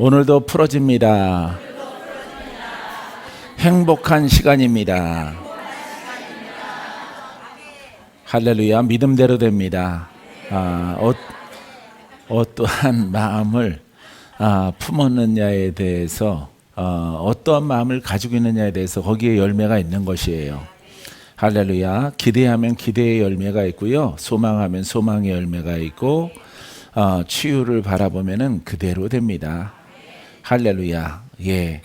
오늘도 풀어집니다. 행복한 시간입니다. 할렐루야. 믿음대로 됩니다. 어떠한 마음을 품었느냐에 대해서 어떠한 마음을 가지고 있느냐에 대해서 거기에 열매가 있는 것이에요. 할렐루야. 기대하면 기대의 열매가 있고요, 소망하면 소망의 열매가 있고, 치유를 바라보면은 그대로 됩니다. 할렐루야. 예.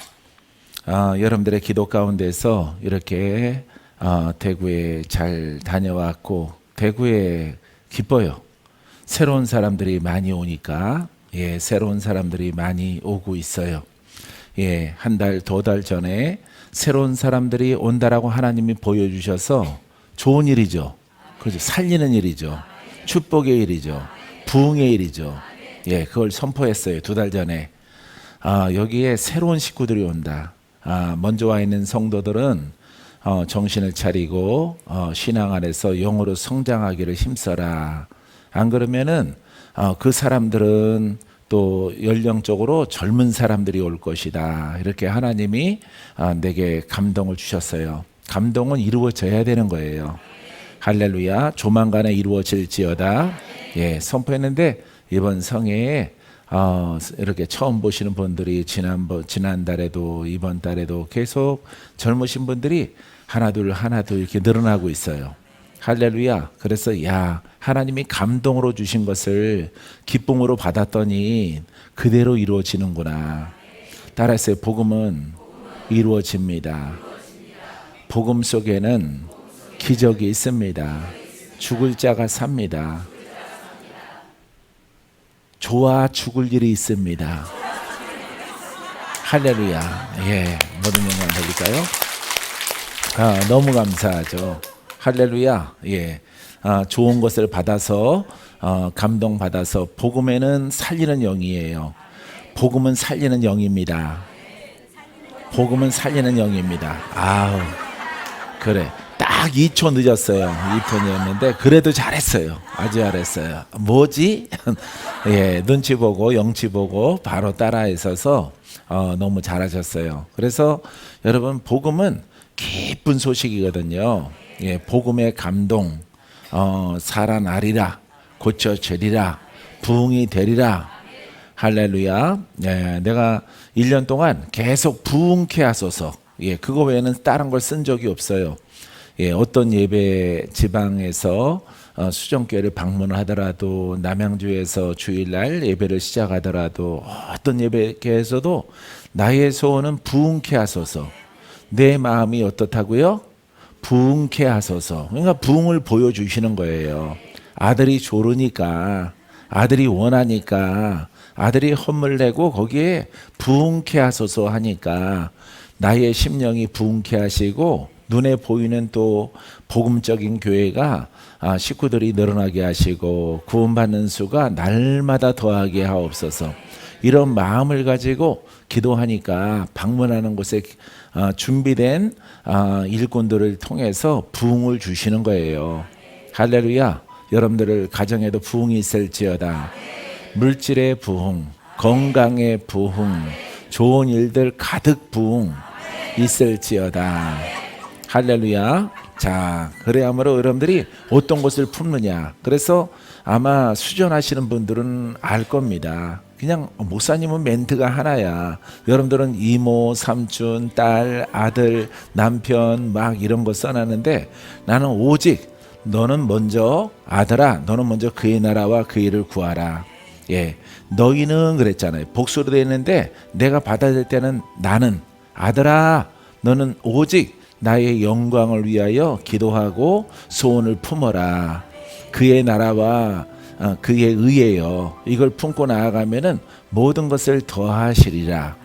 여러분들의 기도 가운데서 이렇게 대구에 잘 다녀왔고, 대구에 기뻐요. 새로운 사람들이 많이 오니까. 예, 새로운 사람들이 많이 오고 있어요. 예, 한 달, 두 달 전에 새로운 사람들이 온다라고 하나님이 보여주셔서 좋은 일이죠. 그렇죠. 살리는 일이죠. 축복의 일이죠. 부흥의 일이죠. 예, 그걸 선포했어요. 두 달 전에. 여기에 새로운 식구들이 온다. 먼저 와 있는 성도들은 정신을 차리고 신앙 안에서 영으로 성장하기를 힘써라. 안 그러면은 그 사람들은 또 연령적으로 젊은 사람들이 올 것이다. 이렇게 하나님이 내게 감동을 주셨어요. 감동은 이루어져야 되는 거예요. 할렐루야. 조만간에 이루어질지어다. 예, 선포했는데 이번 성회에 이렇게 처음 보시는 분들이 지난달에도 이번 달에도 계속 젊으신 분들이 하나둘 이렇게 늘어나고 있어요. 할렐루야. 그래서 하나님이 감동으로 주신 것을 기쁨으로 받았더니 그대로 이루어지는구나. 따라서 복음은 이루어집니다. 복음 속에는 기적이 있습니다. 죽을 자가 삽니다. 좋아 죽을 일이 있습니다. 할렐루야. 예, 모든 영광 드릴까요? 너무 감사하죠. 할렐루야. 예, 좋은 것을 받아서 감동 받아서 복음에는 살리는 영이에요. 복음은 살리는 영입니다. 복음은 살리는 영입니다. 그래. 딱 2초 늦었어요. 2분이었는데 그래도 잘했어요. 아주 잘했어요. 뭐지? 예, 눈치 보고 영치 보고 바로 따라 있어서 너무 잘하셨어요. 그래서 여러분, 복음은 기쁜 소식이거든요. 예, 복음의 감동, 살아나리라, 고쳐지리라, 부흥이 되리라. 할렐루야. 예, 내가 1년 동안 계속 부흥케 하소서. 예, 그거 외에는 다른 걸 쓴 적이 없어요. 예, 어떤 예배 지방에서 수정교회를 방문을 하더라도, 남양주에서 주일날 예배를 시작하더라도, 어떤 예배에서도 나의 소원은 부흥케 하소서. 내 마음이 어떻다고요? 부흥케 하소서. 그러니까 부흥을 보여주시는 거예요. 아들이 조르니까, 아들이 원하니까, 아들이 헛물내고 거기에 부흥케 하소서 하니까 나의 심령이 부흥케 하시고, 눈에 보이는 또 복음적인 교회가 식구들이 늘어나게 하시고 구원받는 수가 날마다 더하게 하옵소서. 이런 마음을 가지고 기도하니까 방문하는 곳에 준비된 일꾼들을 통해서 부흥을 주시는 거예요. 할렐루야. 여러분들 가정에도 부흥이 있을지어다. 물질의 부흥, 건강의 부흥, 좋은 일들 가득 부흥 있을지어다. 할렐루야. 자, 그래야말로 여러분들이 어떤 것을 품느냐. 그래서 아마 수전하시는 분들은 알 겁니다. 그냥 목사님은 멘트가 하나야. 여러분들은 이모, 삼촌, 딸, 아들, 남편 막 이런 거 써놨는데, 나는 오직 너는 먼저, 아들아, 너는 먼저 그의 나라와 그 일을 구하라. 예, 너희는 그랬잖아요. 복수로 되어 있는데 내가 받아야 될 때는 나는, 아들아, 너는 오직 나의 영광을 위하여 기도하고 소원을 품어라. 그의 나라와 그의 의예요. 이걸 품고 나아가면은 모든 것을 더하시리라.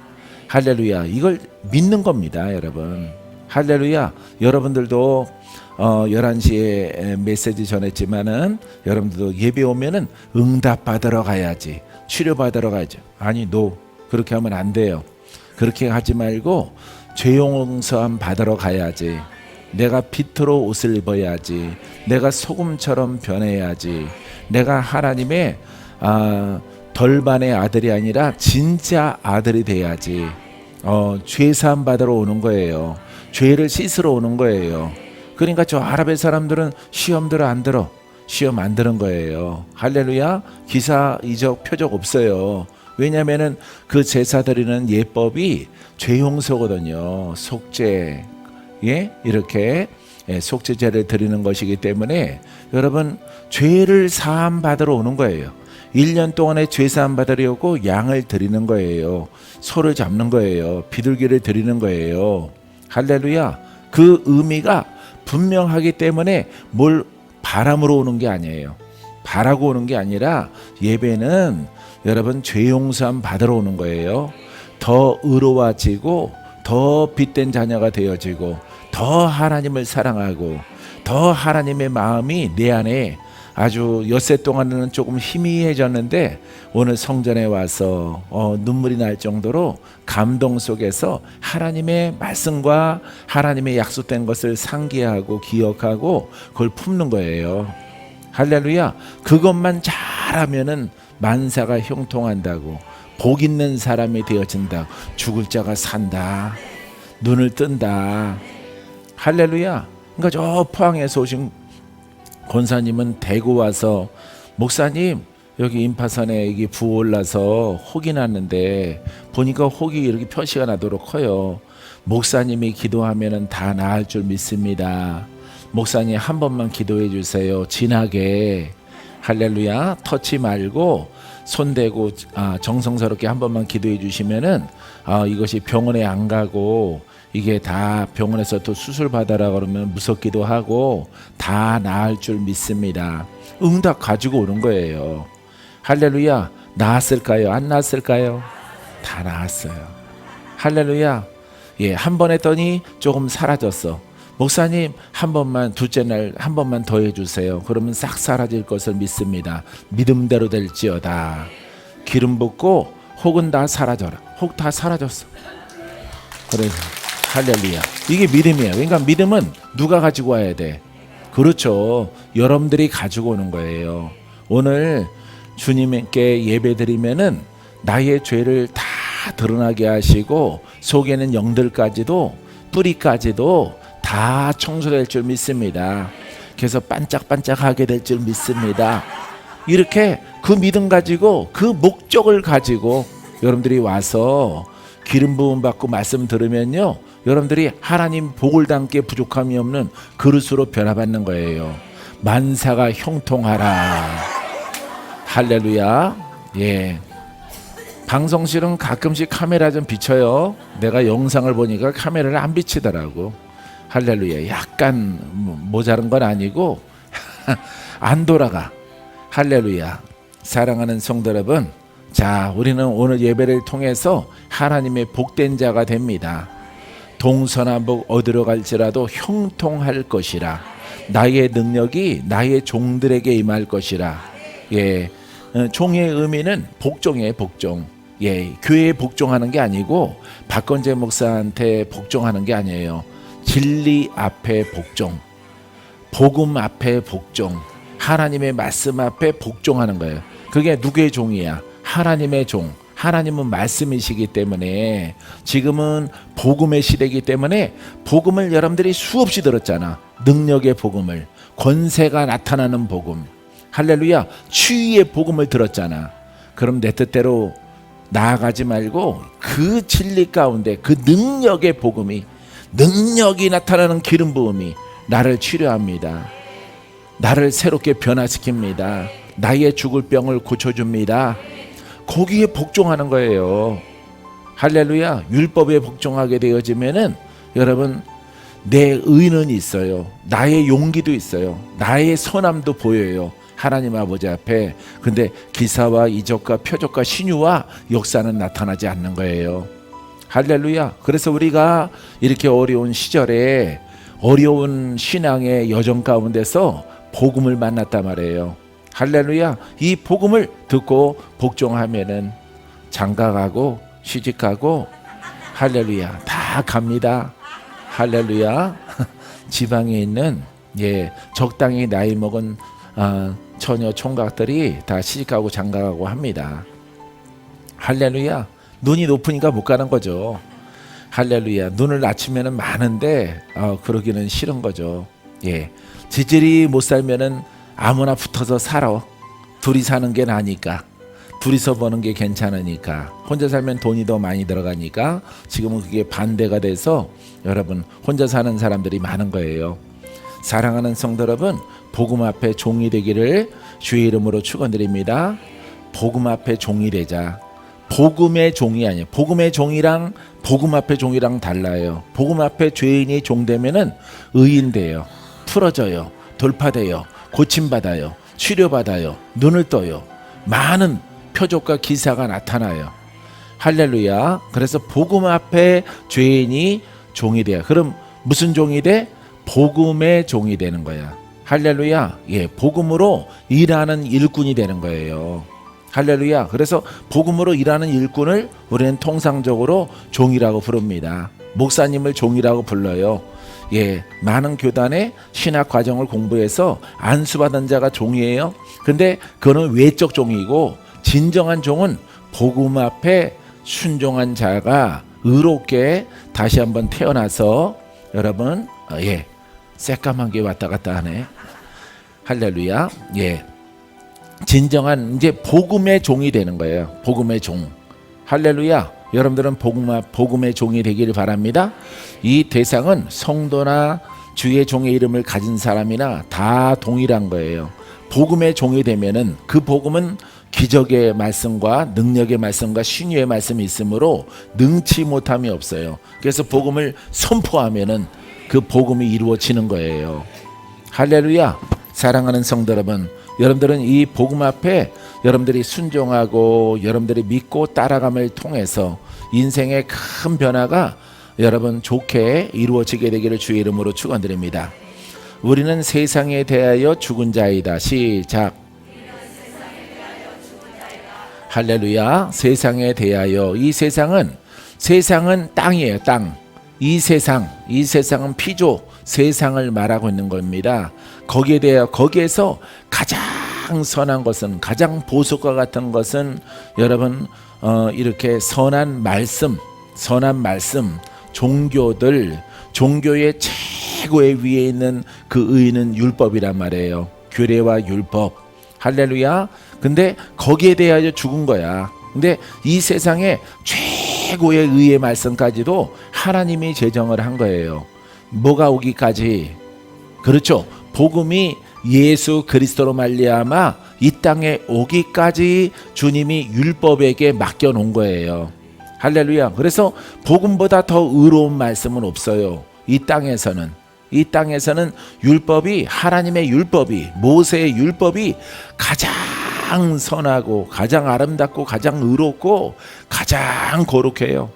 할렐루야. 이걸 믿는 겁니다, 여러분. 할렐루야. 여러분들도 11시에 메시지 전했지만은 여러분들도 예배 오면은 응답 받으러 가야지, 치료 받으러 가야지. 아니, 그렇게 하면 안 돼요. 그렇게 하지 말고 죄 용서함 받으러 가야지. 내가 빛으로 옷을 입어야지. 내가 소금처럼 변해야지. 내가 하나님의 벌반의 아들이 아니라 진짜 아들이 돼야지. 죄사함 받으러 오는 거예요. 죄를 씻으러 오는 거예요. 그러니까 저 아랍의 사람들은 시험 들어 안 들어? 시험 안 드는 거예요. 할렐루야. 기사 이적 표적 없어요. 왜냐하면은 그 제사 드리는 예법이 죄용서거든요. 속죄, 이렇게 속죄제를 드리는 것이기 때문에 여러분 죄를 사함 받으러 오는 거예요. 1년 동안에 죄 사함 받으려고 양을 드리는 거예요. 소를 잡는 거예요. 비둘기를 드리는 거예요. 할렐루야. 그 의미가 분명하기 때문에 뭘 바람으로 오는 게 아니에요. 바라고 오는 게 아니라 예배는 여러분 죄 용서함 받으러 오는 거예요. 더 의로워지고 더 빛된 자녀가 되어지고 더 하나님을 사랑하고 더 하나님의 마음이 내 안에 아주 엿새 동안은 조금 희미해졌는데 오늘 성전에 와서 눈물이 날 정도로 감동 속에서 하나님의 말씀과 하나님의 약속된 것을 상기하고 기억하고 그걸 품는 거예요. 할렐루야. 그것만 잘하면은 만사가 형통한다고, 복 있는 사람이 되어진다. 죽을 자가 산다. 눈을 뜬다. 할렐루야. 그러니까 저 포항에서 오신 권사님은 대구 와서 목사님 여기 인파산에 이게 부어올라서 혹이 났는데 보니까 혹이 이렇게 표시가 나도록 커요. 목사님이 기도하면은 다 나을 줄 믿습니다. 목사님 한 번만 기도해 주세요. 진하게. 할렐루야. 터치 말고 손대고 정성스럽게 한 번만 기도해 주시면은 이것이 병원에 안 가고 이게 다 병원에서 또 수술 받아라 그러면 무섭기도 하고 다 나을 줄 믿습니다. 응답 가지고 오는 거예요. 할렐루야. 나았을까요? 안 나았을까요? 다 나았어요. 할렐루야. 한 번 했더니 조금 사라졌어. 목사님 한 번만 둘째 날 한 번만 더 해주세요. 그러면 싹 사라질 것을 믿습니다. 믿음대로 될지어다. 기름 붓고 혹은 다 사라져라. 혹 다 사라졌어. 그래서 할렐루야. 이게 믿음이에요. 그러니까 믿음은 누가 가지고 와야 돼? 그렇죠. 여러분들이 가지고 오는 거예요. 오늘 주님께 예배 드리면은 나의 죄를 다 드러나게 하시고 속에는 영들까지도 뿌리까지도 다 청소될 줄 믿습니다. 그래서 반짝반짝하게 될 줄 믿습니다. 이렇게 그 믿음 가지고 그 목적을 가지고 여러분들이 와서 기름 부음 받고 말씀 들으면요, 여러분들이 하나님 복을 담게 부족함이 없는 그릇으로 변화받는 거예요. 만사가 형통하라. 할렐루야. 방송실은 가끔씩 카메라 좀 비춰요. 내가 영상을 보니까 카메라를 안 비치더라고. 할렐루야. 약간 모자른 건 아니고 안 돌아가. 할렐루야. 사랑하는 성도 여러분, 자, 우리는 오늘 예배를 통해서 하나님의 복된 자가 됩니다. 동서남북 어디로 갈지라도 형통할 것이라. 나의 능력이 나의 종들에게 임할 것이라. 종의 의미는 복종이에요. 복종. 교회에 복종하는 게 아니고 박건재 목사한테 복종하는 게 아니에요. 진리 앞에 복종, 복음 앞에 복종, 하나님의 말씀 앞에 복종하는 거예요. 그게 누구의 종이야? 하나님의 종. 하나님은 말씀이시기 때문에 지금은 복음의 시대이기 때문에 복음을 여러분들이 수없이 들었잖아. 능력의 복음을, 권세가 나타나는 복음, 할렐루야, 치유의 복음을 들었잖아. 그럼 내 뜻대로 나아가지 말고 그 진리 가운데 그 능력의 복음이, 능력이 나타나는 기름 부음이 나를 치료합니다. 나를 새롭게 변화시킵니다. 나의 죽을 병을 고쳐줍니다. 거기에 복종하는 거예요. 할렐루야. 율법에 복종하게 되어지면은 여러분, 내 의는 있어요. 나의 용기도 있어요. 나의 선함도 보여요. 하나님 아버지 앞에. 근데 기사와 이적과 표적과 신유와 역사는 나타나지 않는 거예요. 할렐루야. 그래서 우리가 이렇게 어려운 시절에 어려운 신앙의 여정 가운데서 복음을 만났단 말이에요. 할렐루야. 이 복음을 듣고 복종하면은 장가가고 시집가고 할렐루야 다 갑니다. 할렐루야. 지방에 있는 적당히 나이 먹은 처녀 총각들이 다 시집가고 장가가고 합니다. 할렐루야. 눈이 높으니까 못 가는 거죠. 할렐루야. 눈을 낮추면은 많은데 그러기는 싫은 거죠. 예, 지질이 못 살면은 아무나 붙어서 살아. 둘이 사는 게 나니까. 둘이서 버는 게 괜찮으니까. 혼자 살면 돈이 더 많이 들어가니까 지금은 그게 반대가 돼서 여러분 혼자 사는 사람들이 많은 거예요. 사랑하는 성도 여러분, 복음 앞에 종이 되기를 주의 이름으로 축원드립니다. 복음 앞에 종이 되자. 복음의 종이 아니에요. 복음의 종이랑 복음 앞에 종이랑 달라요. 복음 앞에 죄인이 종 되면은 의인 돼요. 풀어져요. 돌파돼요. 고침받아요. 치료받아요. 눈을 떠요. 많은 표적과 기사가 나타나요. 할렐루야. 그래서 복음 앞에 죄인이 종이 돼요. 그럼 무슨 종이 돼? 복음의 종이 되는 거야. 할렐루야. 예, 복음으로 일하는 일꾼이 되는 거예요. 할렐루야. 그래서 복음으로 일하는 일꾼을 우리는 통상적으로 종이라고 부릅니다. 목사님을 종이라고 불러요. 예, 많은 교단의 신학 과정을 공부해서 안수받은 자가 종이에요. 근데 그거는 외적 종이고, 진정한 종은 복음 앞에 순종한 자가 의롭게 다시 한번 태어나서, 여러분, 예, 새까만 게 왔다 갔다 하네. 할렐루야. 예, 진정한 이제 복음의 종이 되는 거예요. 복음의 종. 할렐루야. 여러분들은 복음의 종이 되기를 바랍니다. 이 대상은 성도나 주의 종의 이름을 가진 사람이나 다 동일한 거예요. 복음의 종이 되면은 그 복음은 기적의 말씀과 능력의 말씀과 신유의 말씀이 있으므로 능치 못함이 없어요. 그래서 복음을 선포하면은 그 복음이 이루어지는 거예요. 할렐루야. 사랑하는 성도 여러분, 여러분들은 이 복음 앞에 여러분들이 순종하고 여러분들이 믿고 따라감을 통해서 인생의 큰 변화가 여러분 좋게 이루어지게 되기를 주의 이름으로 축원드립니다. 우리는 세상에 대하여 죽은 자이다. 시작. 할렐루야. 세상에 대하여. 이 세상은 땅이에요. 땅. 이 세상은 피조 세상을 말하고 있는 겁니다. 거기에서 가장 선한 것은, 가장 보석과 같은 것은 여러분 이렇게 선한 말씀, 종교의 최고의 위에 있는 그 의는 율법이란 말이에요. 규례와 율법. 할렐루야. 근데 거기에 대하여 죽은 거야. 근데 이 세상에 최고의 의의 말씀까지도 하나님이 제정을 한 거예요. 뭐가 오기까지? 그렇죠. 복음이 예수 그리스도로 말미암아 이 땅에 오기까지 주님이 율법에게 맡겨 놓은 거예요. 할렐루야. 그래서 복음보다 더 의로운 말씀은 없어요. 이 땅에서는 율법이, 하나님의 율법이, 모세의 율법이 가장 선하고 가장 아름답고 가장 의롭고 가장 거룩해요.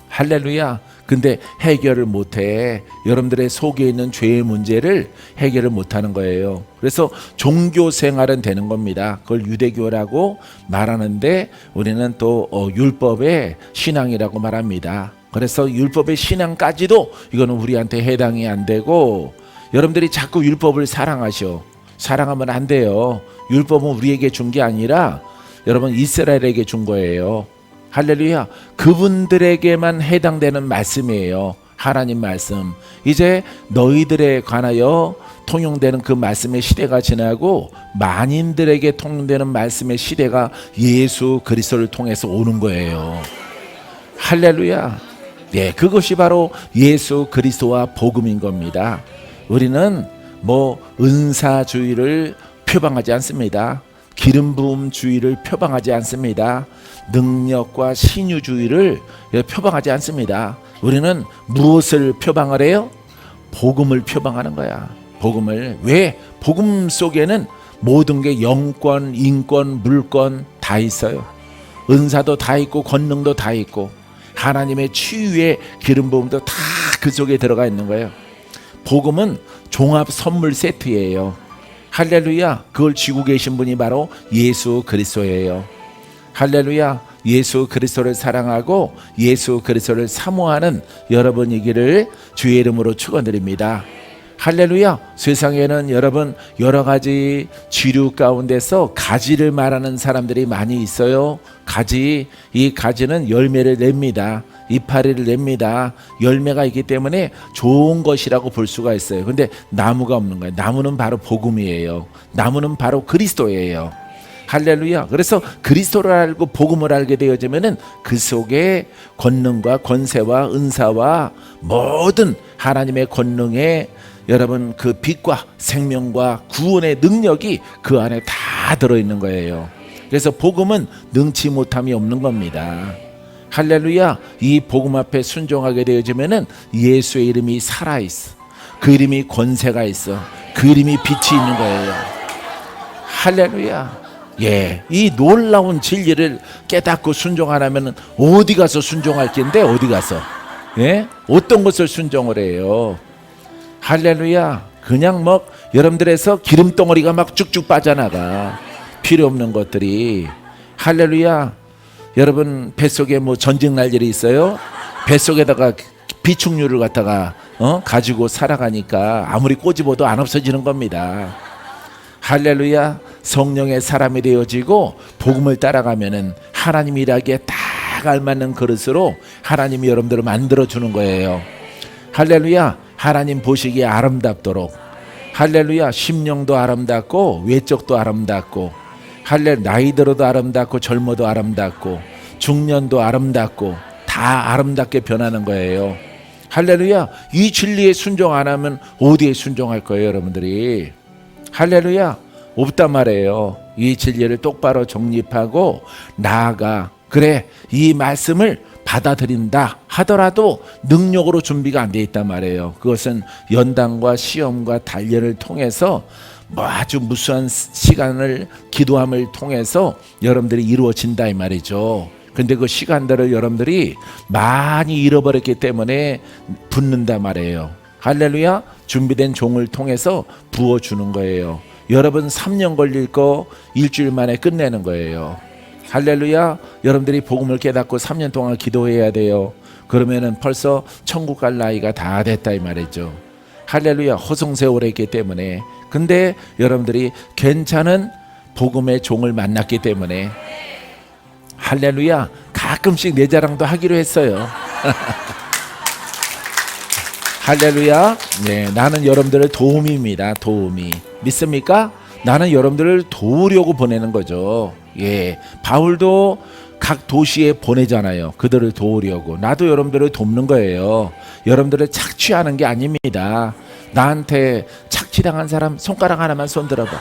할렐루야. 근데 해결을 못해. 여러분들의 속에 있는 죄의 문제를 해결을 못하는 거예요. 그래서 종교 생활은 되는 겁니다. 그걸 유대교라고 말하는데 우리는 또 율법의 신앙이라고 말합니다. 그래서 율법의 신앙까지도 이거는 우리한테 해당이 안 되고, 여러분들이 자꾸 율법을 사랑하셔. 사랑하면 안 돼요. 율법은 우리에게 준 게 아니라 여러분 이스라엘에게 준 거예요. 할렐루야. 그분들에게만 해당되는 말씀이에요. 하나님 말씀. 이제 너희들에 관하여 통용되는 그 말씀의 시대가 지나고 만인들에게 통용되는 말씀의 시대가 예수 그리스도를 통해서 오는 거예요. 할렐루야. 예, 그것이 바로 예수 그리스도와 복음인 겁니다. 우리는 은사주의를 표방하지 않습니다. 기름 부음 주의를 표방하지 않습니다. 능력과 신유주의를 표방하지 않습니다. 우리는 무엇을 표방을 해요? 복음을 표방하는 거야. 복음을. 왜? 복음 속에는 모든 게 영권, 인권, 물권 다 있어요. 은사도 다 있고 권능도 다 있고 하나님의 치유의 기름 부음도 다 그 속에 들어가 있는 거예요. 복음은 종합 선물 세트예요. 할렐루야. 그걸 쥐고 계신 분이 바로 예수 그리스도예요. 할렐루야. 예수 그리스도를 사랑하고 예수 그리스도를 사모하는 여러분이기를 주의 이름으로 축원드립니다. 할렐루야. 세상에는 여러분 여러 가지 지류 가운데서 가지를 말하는 사람들이 많이 있어요. 가지, 이 가지는 열매를 냅니다. 이파리를 냅니다. 열매가 있기 때문에 좋은 것이라고 볼 수가 있어요. 근데 나무가 없는 거예요. 나무는 바로 복음이에요. 나무는 바로 그리스도예요. 할렐루야. 그래서 그리스도를 알고 복음을 알게 되어지면은 그 속에 권능과 권세와 은사와 모든 하나님의 권능에 여러분 그 빛과 생명과 구원의 능력이 그 안에 다 들어있는 거예요. 그래서 복음은 능치 못함이 없는 겁니다. 할렐루야. 이 복음 앞에 순종하게 되어지면은 예수의 이름이 살아있어. 그 이름이 권세가 있어. 그 이름이 빛이 있는 거예요. 할렐루야. 예, 이 놀라운 진리를 깨닫고 순종 안 하면은 어디 가서 순종할 텐데 어디 가서 예? 어떤 것을 순종을 해요? 할렐루야. 그냥 뭐 여러분들에서 기름덩어리가 막 쭉쭉 빠져나가. 필요 없는 것들이. 할렐루야. 여러분 뱃속에 뭐 전쟁 날 일이 있어요? 뱃속에다가 비축류를 갖다가 가지고 살아가니까 아무리 꼬집어도 안 없어지는 겁니다. 할렐루야. 성령의 사람이 되어지고 복음을 따라가면은 하나님이 일하기에 딱 알맞는 그릇으로 하나님이 여러분들을 만들어주는 거예요. 할렐루야. 하나님 보시기에 아름답도록. 할렐루야. 심령도 아름답고 외적도 아름답고 할렐루야. 나이 들어도 아름답고 젊어도 아름답고 중년도 아름답고 다 아름답게 변하는 거예요. 할렐루야. 이 진리에 순종 안 하면 어디에 순종할 거예요, 여러분들이? 할렐루야. 없단 말이에요. 이 진리를 똑바로 정립하고 나아가 그래 이 말씀을 받아들인다 하더라도 능력으로 준비가 안 돼 있단 말이에요. 그것은 연단과 시험과 단련을 통해서 뭐 아주 무수한 시간을 기도함을 통해서 여러분들이 이루어진다 이 말이죠. 근데 그 시간들을 여러분들이 많이 잃어버렸기 때문에 붙는단 말이에요. 할렐루야. 준비된 종을 통해서 부어주는 거예요. 여러분 3년 걸릴 거 일주일 만에 끝내는 거예요. 할렐루야. 여러분들이 복음을 깨닫고 3년 동안 기도해야 돼요. 그러면은 벌써 천국 갈 나이가 다 됐다 이 말이죠. 할렐루야. 허송세월에 있기 때문에. 근데 여러분들이 괜찮은 복음의 종을 만났기 때문에 할렐루야. 가끔씩 내 자랑도 하기로 했어요. 할렐루야. 네, 나는 여러분들의 도움입니다. 도움이. 믿습니까? 나는 여러분들을 도우려고 보내는 거죠. 예, 바울도 각 도시에 보내잖아요. 그들을 도우려고. 나도 여러분들을 돕는 거예요. 여러분들을 착취하는 게 아닙니다. 나한테 착취당한 사람 손가락 하나만 손들어봐.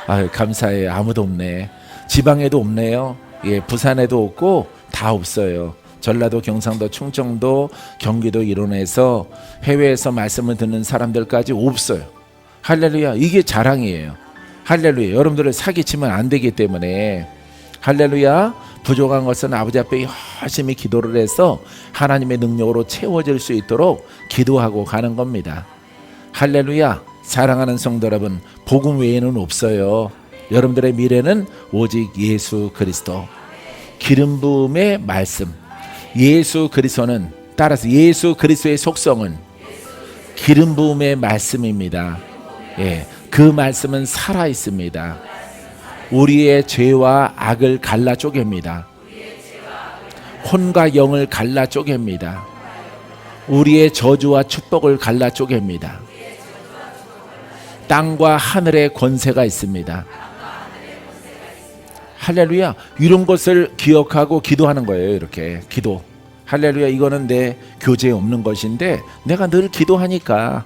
아유, 감사해요. 아무도 없네. 지방에도 없네요. 예, 부산에도 없고 다 없어요. 전라도, 경상도, 충청도, 경기도 이론에서 해외에서 말씀을 듣는 사람들까지 없어요. 할렐루야. 이게 자랑이에요. 할렐루야. 여러분들을 사기치면 안 되기 때문에 할렐루야. 부족한 것은 아버지 앞에 열심히 기도를 해서 하나님의 능력으로 채워질 수 있도록 기도하고 가는 겁니다. 할렐루야. 사랑하는 성도 여러분, 복음 외에는 없어요. 여러분들의 미래는 오직 예수 그리스도, 기름 부음의 말씀. 예수 그리스도는, 따라서 예수 그리스도의 속성은 기름 부음의 말씀입니다. 예, 그 말씀은 살아 있습니다. 우리의 죄와 악을 갈라 쪼갭니다. 혼과 영을 갈라 쪼갭니다. 우리의 저주와 축복을 갈라 쪼갭니다. 땅과 하늘의 권세가 있습니다. 할렐루야. 이런 것을 기억하고 기도하는 거예요. 이렇게 기도. 할렐루야. 이거는 내 교재에 없는 것인데 내가 늘 기도하니까,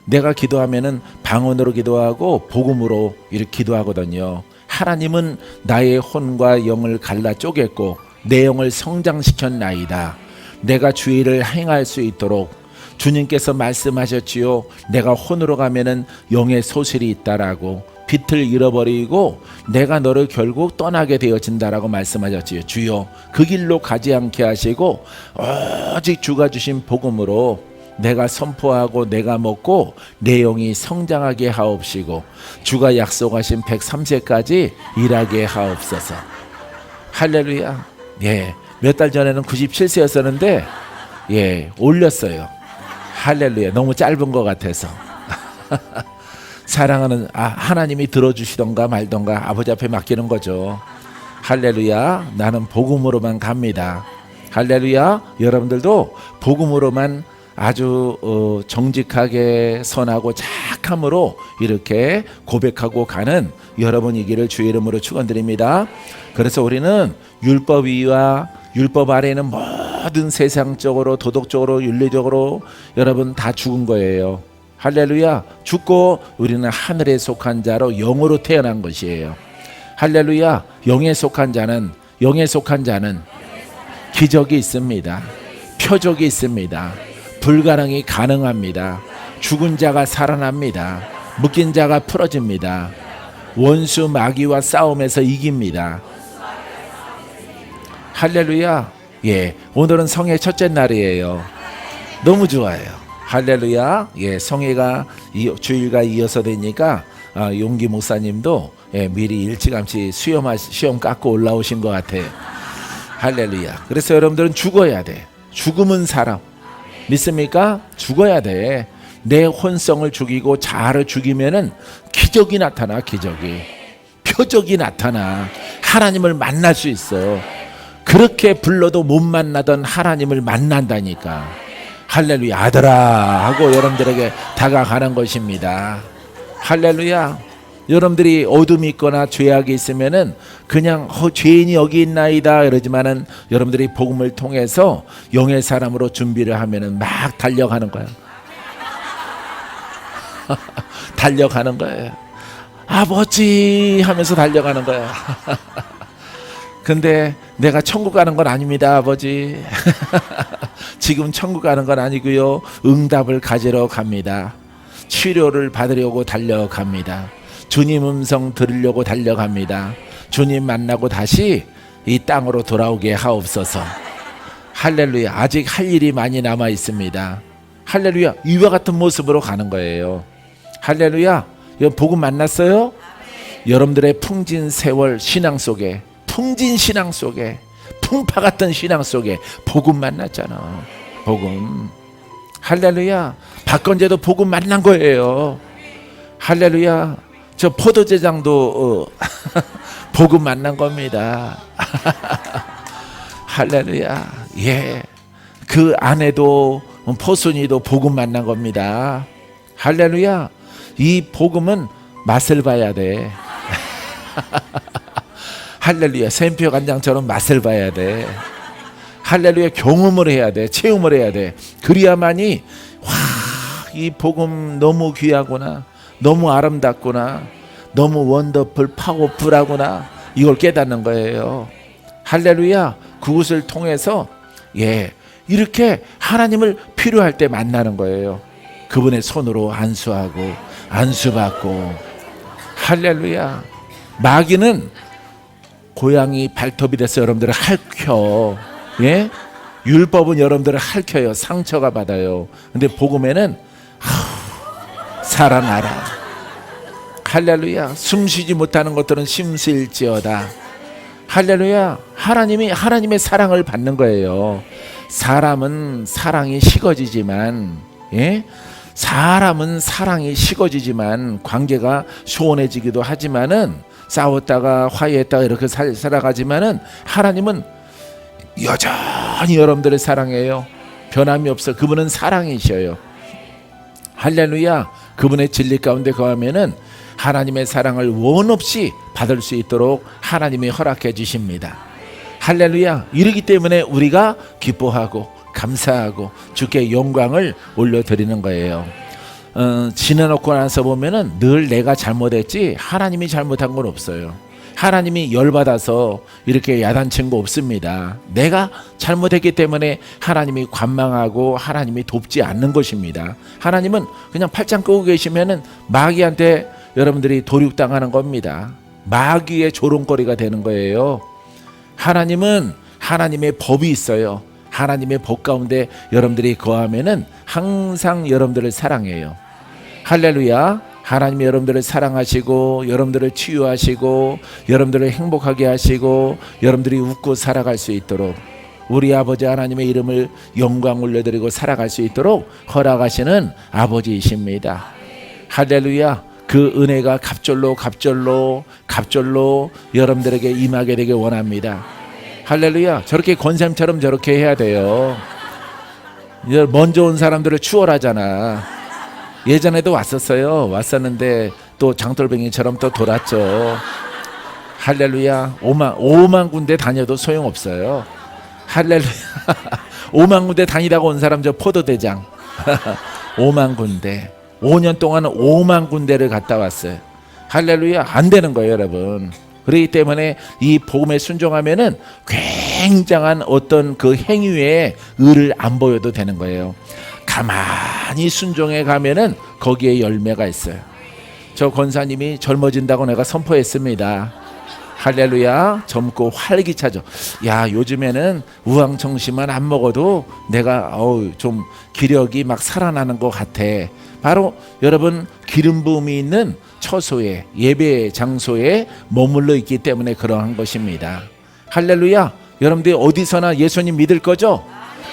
내가 기도하면은 방언으로 기도하고 복음으로 이렇게 기도하거든요. 하나님은 나의 혼과 영을 갈라 쪼갰고 내 영을 성장시켰나이다. 내가 주의 일을 행할 수 있도록 주님께서 말씀하셨지요. 내가 혼으로 가면은 영의 소실이 있다라고, 빛을 잃어버리고 내가 너를 결국 떠나게 되어진다라고 말씀하셨지요. 주여 그 길로 가지 않게 하시고 오직 주가 주신 복음으로 내가 선포하고 내가 먹고 내 영이 성장하게 하옵시고 주가 약속하신 103세까지 일하게 하옵소서. 할렐루야. 예, 몇 달 전에는 97세였었는데 예, 올렸어요. 할렐루야. 너무 짧은 것 같아서. 사랑하는 하나님이 들어주시던가 말던가 아버지 앞에 맡기는 거죠. 할렐루야. 나는 복음으로만 갑니다. 할렐루야. 여러분들도 복음으로만 아주 정직하게 선하고 착함으로 이렇게 고백하고 가는 여러분이기를 주의 이름으로 축원드립니다. 그래서 우리는 율법 위와 율법 아래에는 모든 세상적으로 도덕적으로 윤리적으로 여러분 다 죽은 거예요. 할렐루야. 죽고 우리는 하늘에 속한 자로 영으로 태어난 것이에요. 할렐루야. 영에 속한 자는 기적이 있습니다. 표적이 있습니다. 불가능이 가능합니다. 죽은 자가 살아납니다. 묶인 자가 풀어집니다. 원수 마귀와 싸움에서 이깁니다. 할렐루야. 예, 오늘은 성의 첫째 날이에요. 너무 좋아요. 할렐루야. 예, 성회가 주일과 이어서 되니까 용기 목사님도 미리 일찌감치 시험 깎고 올라오신 것 같아요. 할렐루야. 그래서 여러분들은 죽어야 돼. 죽음은 사람. 믿습니까? 죽어야 돼. 내 혼성을 죽이고 자아를 죽이면은 기적이 나타나. 기적이. 표적이 나타나. 하나님을 만날 수 있어. 그렇게 불러도 못 만나던 하나님을 만난다니까. 할렐루야. 아들아 하고 여러분들에게 다가가는 것입니다. 할렐루야. 여러분들이 어둠이 있거나 죄악이 있으면은 그냥 죄인이 여기 있나이다 이러지만은 여러분들이 복음을 통해서 영의 사람으로 준비를 하면은 막 달려가는 거예요. 달려가는 거예요. 아버지 하면서 달려가는 거예요. 근데 내가 천국 가는 건 아닙니다, 아버지. 지금 천국 가는 건 아니고요. 응답을 가지러 갑니다. 치료를 받으려고 달려갑니다. 주님 음성 들으려고 달려갑니다. 주님 만나고 다시 이 땅으로 돌아오게 하옵소서. 할렐루야. 아직 할 일이 많이 남아 있습니다. 할렐루야. 이와 같은 모습으로 가는 거예요. 할렐루야. 복음 만났어요? 여러분들의 풍진 세월 신앙 속에, 풍진 신앙 속에, 풍파 같은 신앙 속에 복음 만났잖아. 복음. 할렐루야. 박건재도 복음 만난 거예요. 할렐루야. 저 포도제장도 복음 만난 겁니다. 할렐루야. 예. 그 아내도 포순이도 복음 만난 겁니다. 할렐루야. 이 복음은 맛을 봐야 돼. 할렐루야. 샘표 간장처럼 맛을 봐야 돼. 할렐루야. 경험을 해야 돼. 체험을 해야 돼. 그래야만이 이 복음 너무 귀하구나. 너무 아름답구나. 너무 원더풀 파워풀하구나. 이걸 깨닫는 거예요. 할렐루야. 그것을 통해서 이렇게 하나님을 필요할 때 만나는 거예요. 그분의 손으로 안수하고 안수받고. 할렐루야. 마귀는 고양이 발톱이 돼서 여러분들을 핥혀. 예? 율법은 여러분들을 핥혀요. 상처가 받아요. 근데 복음에는 살아나라. 할렐루야. 숨쉬지 못하는 것들은 쉼쉴지어다. 할렐루야. 하나님의 사랑을 받는 거예요. 사람은 사랑이 식어지지만, 사람은 사랑이 식어지지만 관계가 소원해지기도 하지만은 싸웠다가 화해했다가 이렇게 살아가지만은 하나님은 여전히 여러분들을 사랑해요. 변함이 없어. 그분은 사랑이셔요. 할렐루야. 그분의 진리 가운데 거하면은 하나님의 사랑을 원 없이 받을 수 있도록 하나님이 허락해 주십니다. 할렐루야. 이러기 때문에 우리가 기뻐하고 감사하고 주께 영광을 올려드리는 거예요. 지내놓고 나서 보면은 늘 내가 잘못했지 하나님이 잘못한 건 없어요. 하나님이 열받아서 이렇게 야단친 거 없습니다. 내가 잘못했기 때문에 하나님이 관망하고 하나님이 돕지 않는 것입니다. 하나님은 그냥 팔짱 끄고 계시면은 마귀한테 여러분들이 도륙당하는 겁니다. 마귀의 조롱거리가 되는 거예요. 하나님은 하나님의 법이 있어요. 하나님의 법 가운데 여러분들이 거하면은 항상 여러분들을 사랑해요. 할렐루야. 하나님이 여러분들을 사랑하시고 여러분들을 치유하시고 여러분들을 행복하게 하시고 여러분들이 웃고 살아갈 수 있도록 우리 아버지 하나님의 이름을 영광 올려드리고 살아갈 수 있도록 허락하시는 아버지이십니다. 할렐루야. 그 은혜가 갑절로 여러분들에게 임하게 되길 원합니다. 할렐루야. 저렇게 권샘처럼 저렇게 해야 돼요. 먼저 온 사람들을 추월하잖아. 예전에도 왔었는데 또 장돌뱅이처럼 또 돌았죠. 할렐루야. 5만 군데 다녀도 소용없어요. 할렐루야. 5만 군데 다니다가 온 사람 저 포도대장 5만 군데 5년 동안 5만 군데를 갔다 왔어요. 할렐루야. 안 되는 거예요, 여러분. 그렇기 때문에 이 복음에 순종하면은 굉장한 어떤 그 행위에 의를 안 보여도 되는 거예요. 가만히 순종해 가면은 거기에 열매가 있어요. 저 권사님이 젊어진다고 내가 선포했습니다. 할렐루야. 젊고 활기차죠. 야, 요즘에는 우황청심만 안 먹어도 내가 좀 기력이 막 살아나는 것 같아. 바로 여러분 기름 부음이 있는 처소에, 예배 장소에 머물러 있기 때문에 그러한 것입니다. 할렐루야. 여러분들이 어디서나 예수님 믿을 거죠?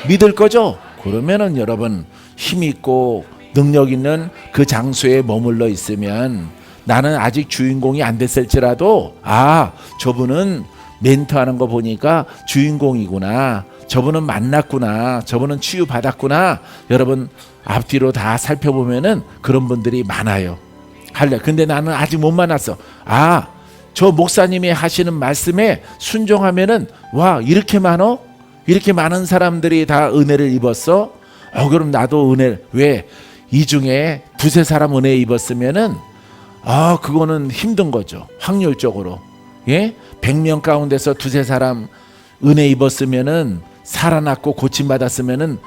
믿을 거죠? 그러면은 여러분 힘 있고 능력 있는 그 장소에 머물러 있으면 나는 아직 주인공이 안 됐을지라도 저분은 멘트하는 거 보니까 주인공이구나, 저분은 만났구나, 저분은 치유받았구나. 여러분 앞뒤로 다 살펴보면은 그런 분들이 많아요. 근데 나는 아직 못 만났어. 저 목사님이 하시는 말씀에 순종하면은 이렇게 많어? 이렇게 많은 사람들이 다 은혜를 입었어? 그럼 나도 왜 이 중에 두세 사람 은혜 입었으면은 그거는 힘든 거죠. 확률적으로. 100명 가운데서 두세 사람 은혜 입었으면은 살아났고 고침받았으면은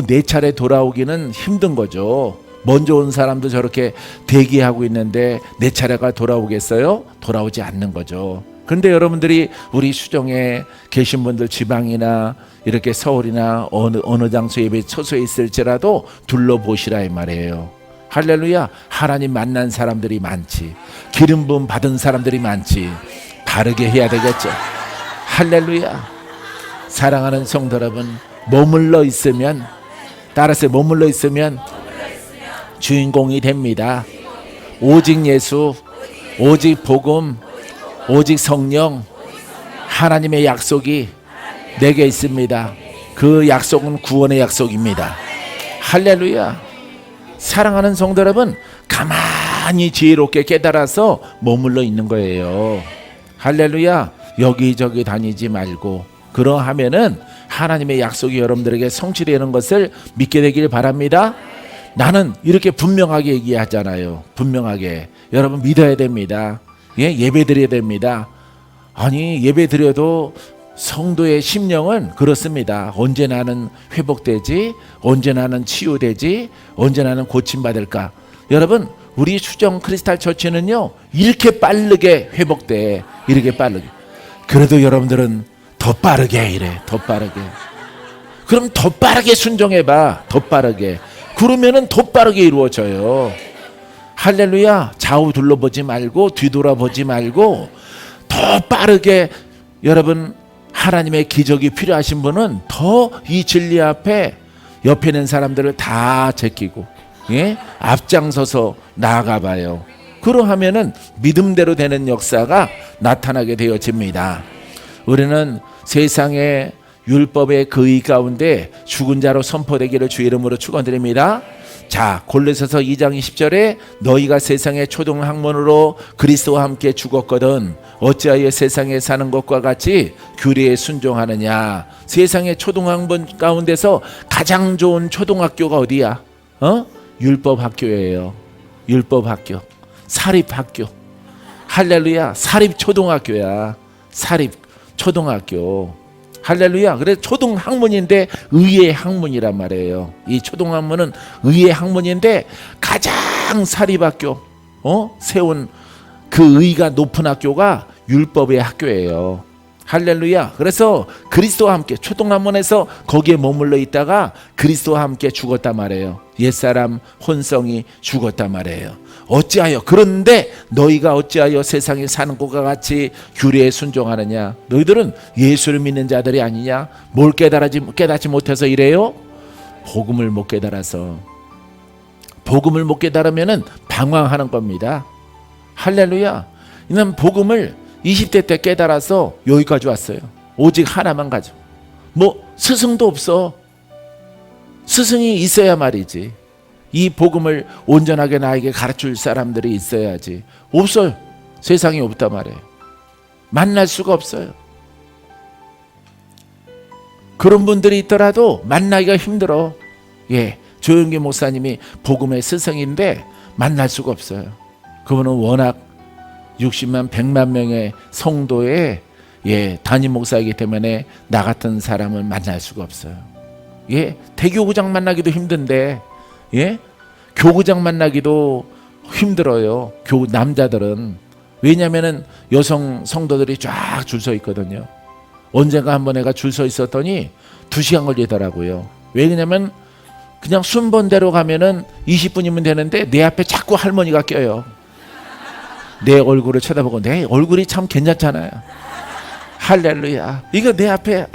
내 차례 돌아오기는 힘든 거죠. 먼저 온 사람도 저렇게 대기하고 있는데 내 차례가 돌아오겠어요? 돌아오지 않는 거죠. 그런데 여러분들이 우리 수정에 계신 분들 지방이나 이렇게 서울이나 어느 장소 예배 처소에 있을지라도 둘러보시라 이 말이에요. 할렐루야. 하나님 만난 사람들이 많지, 기름 부음 받은 사람들이 많지. 바르게 해야 되겠죠. 할렐루야. 사랑하는 성도 여러분, 머물러 있으면, 따라서 머물러 있으면 주인공이 됩니다. 오직 예수, 오직 복음, 오직 성령, 하나님의 약속이 내게 있습니다. 그 약속은 구원의 약속입니다. 할렐루야. 사랑하는 성도 여러분, 가만히 지혜롭게 깨달아서 머물러 있는 거예요. 할렐루야. 여기저기 다니지 말고, 그러하면은 하나님의 약속이 여러분들에게 성취되는 것을 믿게 되길 바랍니다. 나는 이렇게 분명하게 얘기하잖아요. 분명하게 여러분 믿어야 됩니다. 예배 드려야 됩니다. 예배 드려도 성도의 심령은 그렇습니다. 언제 나는 회복되지? 언제 나는 치유되지? 언제 나는 고침받을까? 여러분, 우리 수정 크리스탈 처치는요, 이렇게 빠르게 회복돼. 이렇게 빠르게. 그래도 여러분들은 더 빠르게 이래. 더 빠르게. 그럼 더 빠르게 순종해봐. 더 빠르게. 그러면은 더 빠르게 이루어져요. 할렐루야. 좌우 둘러보지 말고 뒤돌아보지 말고 더 빠르게. 여러분, 하나님의 기적이 필요하신 분은 더 이 진리 앞에 옆에 있는 사람들을 다 제끼고 앞장서서 나아가 봐요. 그러하면은 믿음대로 되는 역사가 나타나게 되어집니다. 우리는 세상의 율법의 그 의 가운데 죽은 자로 선포되기를 주의 이름으로 축원드립니다. 자, 골로새서 2장 20절에 너희가 세상의 초등학문으로 그리스도와 함께 죽었거든 어찌하여 세상에 사는 것과 같이 규례에 순종하느냐. 세상의 초등학문 가운데서 가장 좋은 초등학교가 어디야? 율법학교예요. 율법학교, 사립학교. 할렐루야. 사립초등학교야. 사립초등학교. 할렐루야. 그래서 초등학문인데 의의 학문이란 말이에요. 이 초등학문은 의의 학문인데 가장 사립학교 세운 그 의가 높은 학교가 율법의 학교예요. 할렐루야. 그래서 그리스도와 함께 초등학문에서 거기에 머물러 있다가 그리스도와 함께 죽었단 말이에요. 옛사람 혼성이 죽었단 말이에요. 어찌하여 그런데 너희가 어찌하여 세상에 사는 것과 같이 규례에 순종하느냐? 너희들은 예수를 믿는 자들이 아니냐? 뭘 깨닫지 못해서 이래요? 복음을 못 깨달아서. 복음을 못 깨달으면은 방황하는 겁니다. 할렐루야. 이는 복음을 20대 때 깨달아서 여기까지 왔어요. 오직 하나만 가지고. 뭐 스승도 없어. 스승이 있어야 말이지. 이 복음을 온전하게 나에게 가르칠 사람들이 있어야지. 없어요. 세상에 없단 말이에요. 만날 수가 없어요. 그런 분들이 있더라도 만나기가 힘들어. 예, 조영기 목사님이 복음의 스승인데 만날 수가 없어요. 그분은 워낙 60만 100만 명의 성도의 담임 목사이기 때문에 나 같은 사람을 만날 수가 없어요. 예, 대교구장 만나기도 힘든데, 예, 교구장 만나기도 힘들어요. 남자들은. 왜냐면은 여성 성도들이 쫙 줄 서 있거든요. 언젠가 한번 내가 줄 서 있었더니 2시간 걸리더라고요. 왜냐면 그냥 순번대로 가면은 20분이면 되는데 내 앞에 자꾸 할머니가 껴요. 내 얼굴을 쳐다보고 내 얼굴이 참 괜찮잖아요. 할렐루야. 이거 내 앞에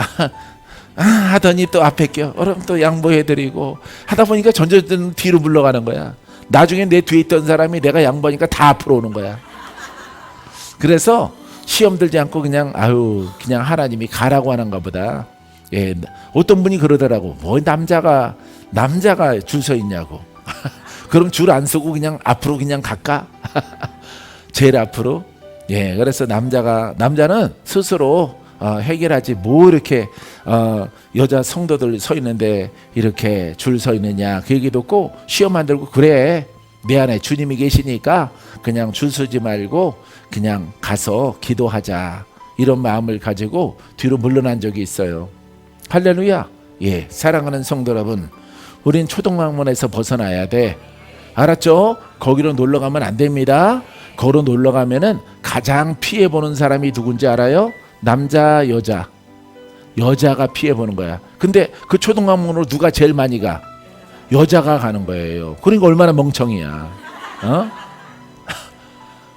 하더니 또 앞에 껴. 그럼 또 양보해드리고 하다 보니까 전전 뒤로 물러가는 거야. 나중에 내 뒤에 있던 사람이 내가 양보하니까 다 앞으로 오는 거야. 그래서 시험 들지 않고 그냥 그냥 하나님이 가라고 하는가 보다. 예, 어떤 분이 그러더라고. 뭐 남자가 줄 서 있냐고. 그럼 줄 안 서고 그냥 앞으로 그냥 갈까? 제일 앞으로. 예, 그래서 남자는 스스로 해결하지 뭐 이렇게 여자 성도들 서 있는데 이렇게 줄 서 있느냐 그 얘기 듣고 시험 안 들고 그래 내 안에 주님이 계시니까 그냥 줄 서지 말고 그냥 가서 기도하자 이런 마음을 가지고 뒤로 물러난 적이 있어요. 할렐루야. 예, 사랑하는 성도 여러분, 우린 초등학문에서 벗어나야 돼. 알았죠? 거기로 놀러 가면 안 됩니다. 거기로 놀러 가면은 가장 피해 보는 사람이 누군지 알아요? 남자, 여자가 피해 보는 거야. 근데 그 초등학문으로 누가 제일 많이 가? 여자가 가는 거예요. 그러니까 얼마나 멍청이야.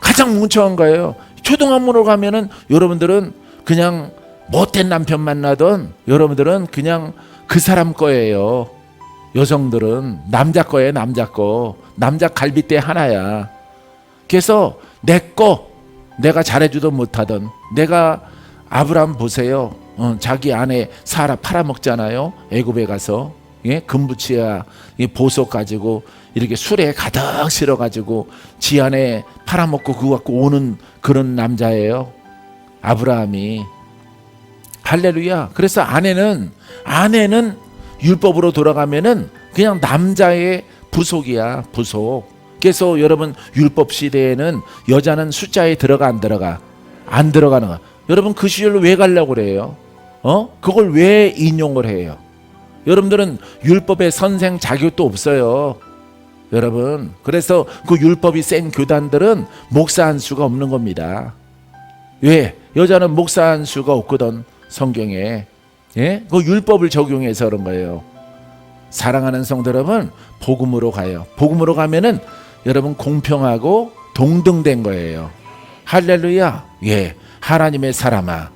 가장 멍청한 거예요. 초등학문으로 가면은 여러분들은 그냥 못된 남편 만나던 여러분들은 그냥 그 사람 거예요. 여성들은 남자 거예요. 남자 갈비뼈 하나야. 그래서 내가 잘해주도 못하던 내가 아브라함 보세요. 자기 아내 사라 팔아먹잖아요. 애굽에 가서. 예? 금부치야 보석 가지고 이렇게 술에 가득 실어가지고 지 아내 팔아먹고 그거 갖고 오는 그런 남자예요. 아브라함이. 할렐루야. 그래서 아내는 율법으로 돌아가면은 그냥 남자의 부속이야. 부속. 그래서 여러분 율법 시대에는 여자는 숫자에 들어가 안 들어가? 안 들어가는 거야. 여러분 그 시절로 왜 가려고 그래요? 그걸 왜 인용을 해요? 여러분들은 율법의 선생 자격도 없어요. 여러분 그래서 그 율법이 센 교단들은 목사 한 수가 없는 겁니다. 왜? 여자는 목사 한 수가 없거든 성경에. 예? 그 율법을 적용해서 그런 거예요. 사랑하는 성도 여러분, 복음으로 가요. 복음으로 가면은 여러분 공평하고 동등된 거예요. 할렐루야. 예, 하나님의 사람아,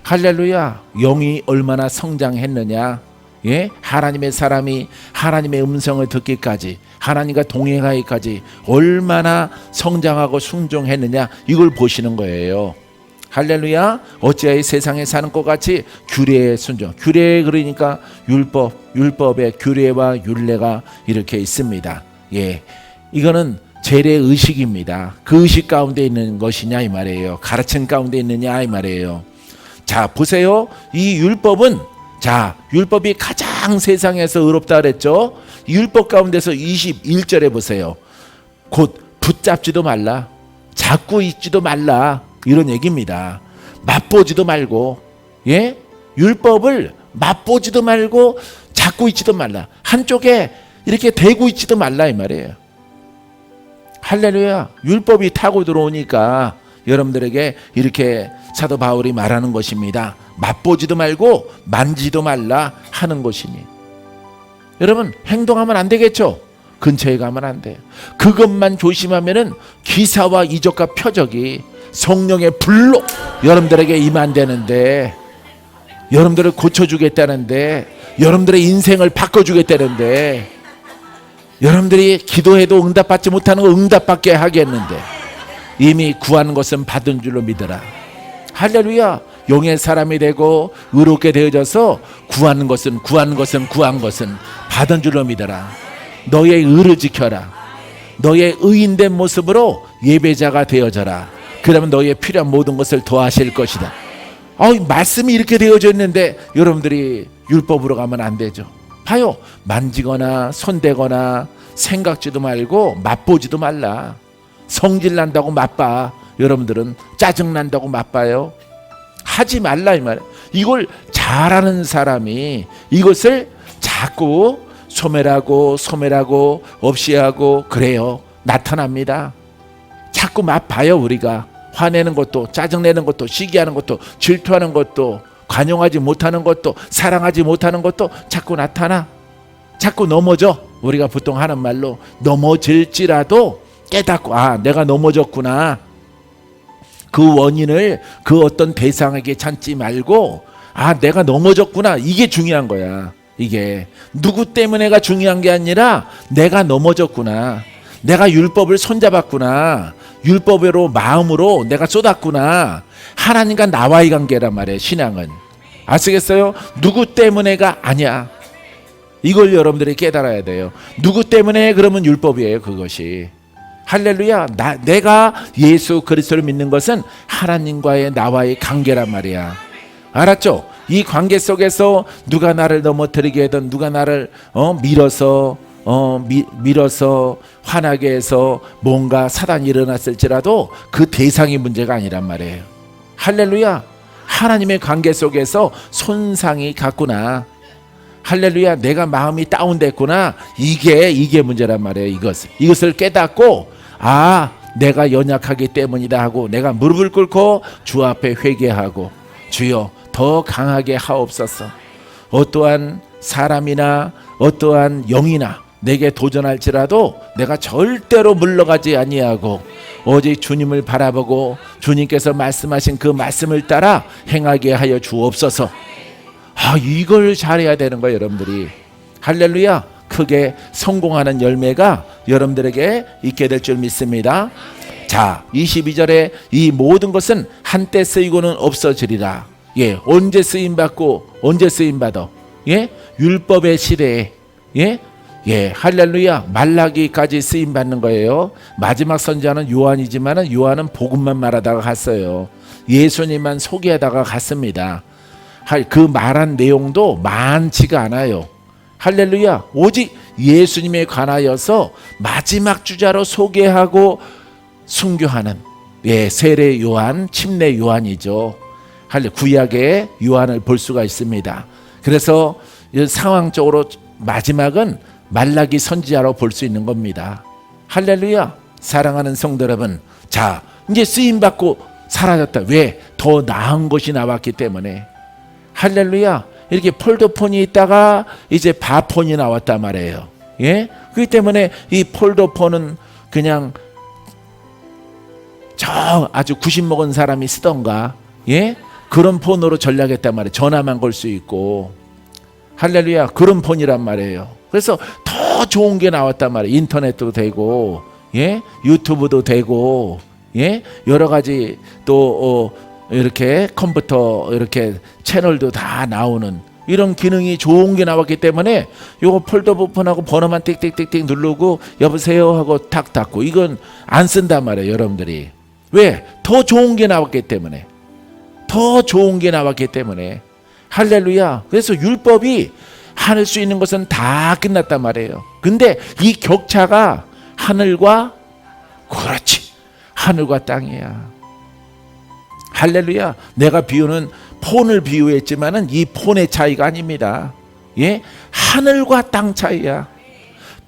할렐루야. 영이 얼마나 성장했느냐. 예, 하나님의 사람이 하나님의 음성을 듣기까지, 하나님과 동행하기까지 얼마나 성장하고 순종했느냐, 이걸 보시는 거예요. 할렐루야. 어찌하여 세상에 사는 것 같이 규례에 순종. 규례 그러니까 율법의 규례와 율례가 이렇게 있습니다. 예, 이거는 재래 의식입니다. 그 의식 가운데 있는 것이냐 이 말이에요. 가르침 가운데 있느냐 이 말이에요. 자 보세요. 이 율법은 율법이 가장 세상에서 의롭다 그랬죠. 율법 가운데서 21절에 보세요. 곧 붙잡지도 말라, 잡고 있지도 말라, 이런 얘기입니다. 맛보지도 말고, 예? 율법을 맛보지도 말고 잡고 있지도 말라. 한쪽에 이렇게 대고 있지도 말라 이 말이에요. 할렐루야. 율법이 타고 들어오니까 여러분들에게 이렇게 사도 바울이 말하는 것입니다. 맛보지도 말고 만지도 말라 하는 것이니. 여러분 행동하면 안 되겠죠. 근처에 가면 안 돼요. 그것만 조심하면은 기사와 이적과 표적이 성령의 불로 여러분들에게 임한다는데, 여러분들을 고쳐주겠다는데, 여러분들의 인생을 바꿔주겠다는데, 여러분들이 기도해도 응답받지 못하는 거 응답받게 하겠는데, 이미 구하는 것은 받은 줄로 믿어라. 할렐루야. 용의 사람이 되고 의롭게 되어져서 구하는 것은 받은 줄로 믿어라. 너의 의를 지켜라. 너의 의인된 모습으로 예배자가 되어져라. 그러면 너의 필요한 모든 것을 더하실 것이다. 말씀이 이렇게 되어져 있는데 여러분들이 율법으로 가면 안 되죠. 봐요. 만지거나 손대거나 생각지도 말고 맛보지도 말라. 성질 난다고 맛봐. 여러분들은 짜증 난다고 맛봐요. 하지 말라 이 말이에요. 이걸 잘하는 사람이 이것을 자꾸 소멸하고 없이 하고 그래요. 나타납니다. 자꾸 맛봐요. 우리가 화내는 것도, 짜증내는 것도, 시기하는 것도, 질투하는 것도, 관용하지 못하는 것도, 사랑하지 못하는 것도 자꾸 나타나. 자꾸 넘어져. 우리가 보통 하는 말로 넘어질지라도 깨닫고, 내가 넘어졌구나. 그 원인을 그 어떤 대상에게 찾지 말고, 내가 넘어졌구나. 이게 중요한 거야. 이게 누구 때문에가 중요한 게 아니라 내가 넘어졌구나. 내가 율법을 손잡았구나. 율법으로 마음으로 내가 쏟았구나. 하나님과 나와의 관계란 말이에요. 신앙은. 아시겠어요? 누구 때문에가 아니야. 이걸 여러분들이 깨달아야 돼요. 누구 때문에 그러면 율법이에요. 그것이. 할렐루야. 내가 예수 그리스도를 믿는 것은 하나님과의 나와의 관계란 말이야. 알았죠? 이 관계 속에서 누가 나를 넘어뜨리게 하든, 누가 나를 밀어서 화나게 해서 뭔가 사단이 일어났을지라도 그 대상이 문제가 아니란 말이에요. 할렐루야. 하나님의 관계 속에서 손상이 갔구나. 할렐루야. 내가 마음이 다운됐구나. 이게 문제란 말이에요. 이것을 깨닫고, 내가 연약하기 때문이다 하고 내가 무릎을 꿇고 주 앞에 회개하고, 주여 더 강하게 하옵소서. 어떠한 사람이나 어떠한 영이나 내게 도전할지라도 내가 절대로 물러가지 아니하고 오직 주님을 바라보고 주님께서 말씀하신 그 말씀을 따라 행하게 하여 주옵소서. 이걸 잘해야 되는 거예요. 여러분들이. 할렐루야. 크게 성공하는 열매가 여러분들에게 있게 될 줄 믿습니다. 자, 22절에 이 모든 것은 한때 쓰이고는 없어지리라. 언제 쓰임받고 언제 쓰임받아? 율법의 시대에. 할렐루야. 말라기까지 쓰임받는 거예요. 마지막 선지자는 요한이지만 요한은 복음만 말하다가 갔어요. 예수님만 소개하다가 갔습니다. 그 말한 내용도 많지가 않아요. 할렐루야. 오직 예수님에 관하여서 마지막 주자로 소개하고 순교하는 세례 요한, 침례 요한이죠. 구약의 요한을 볼 수가 있습니다. 그래서 상황적으로 마지막은 말라기 선지자로 볼 수 있는 겁니다. 할렐루야. 사랑하는 성도 여러분, 자, 이제 쓰임받고 사라졌다. 왜? 더 나은 것이 나왔기 때문에. 할렐루야. 이렇게 폴더폰이 있다가 이제 바폰이 나왔단 말이에요. 그렇기 때문에 이 폴더폰은 그냥 아주 90 먹은 사람이 쓰던가 그런 폰으로 전략했단 말이에요. 전화만 걸 수 있고. 할렐루야. 그런 폰이란 말이에요. 그래서 더 좋은 게 나왔단 말이에요. 인터넷도 되고 유튜브도 되고 여러 가지 또 이렇게 컴퓨터 이렇게 채널도 다 나오는 이런 기능이 좋은 게 나왔기 때문에 요거 폴더폰하고 번호만 띡띡띡띡 누르고 여보세요 하고 탁 닫고 이건 안 쓴단 말이에요. 여러분들이. 왜? 더 좋은 게 나왔기 때문에. 더 좋은 게 나왔기 때문에. 할렐루야. 그래서 율법이 할 수 있는 것은 다 끝났단 말이에요. 근데 이 격차가 하늘과 땅이야. 할렐루야. 내가 비유는 폰을 비유했지만은 이 폰의 차이가 아닙니다. 하늘과 땅 차이야.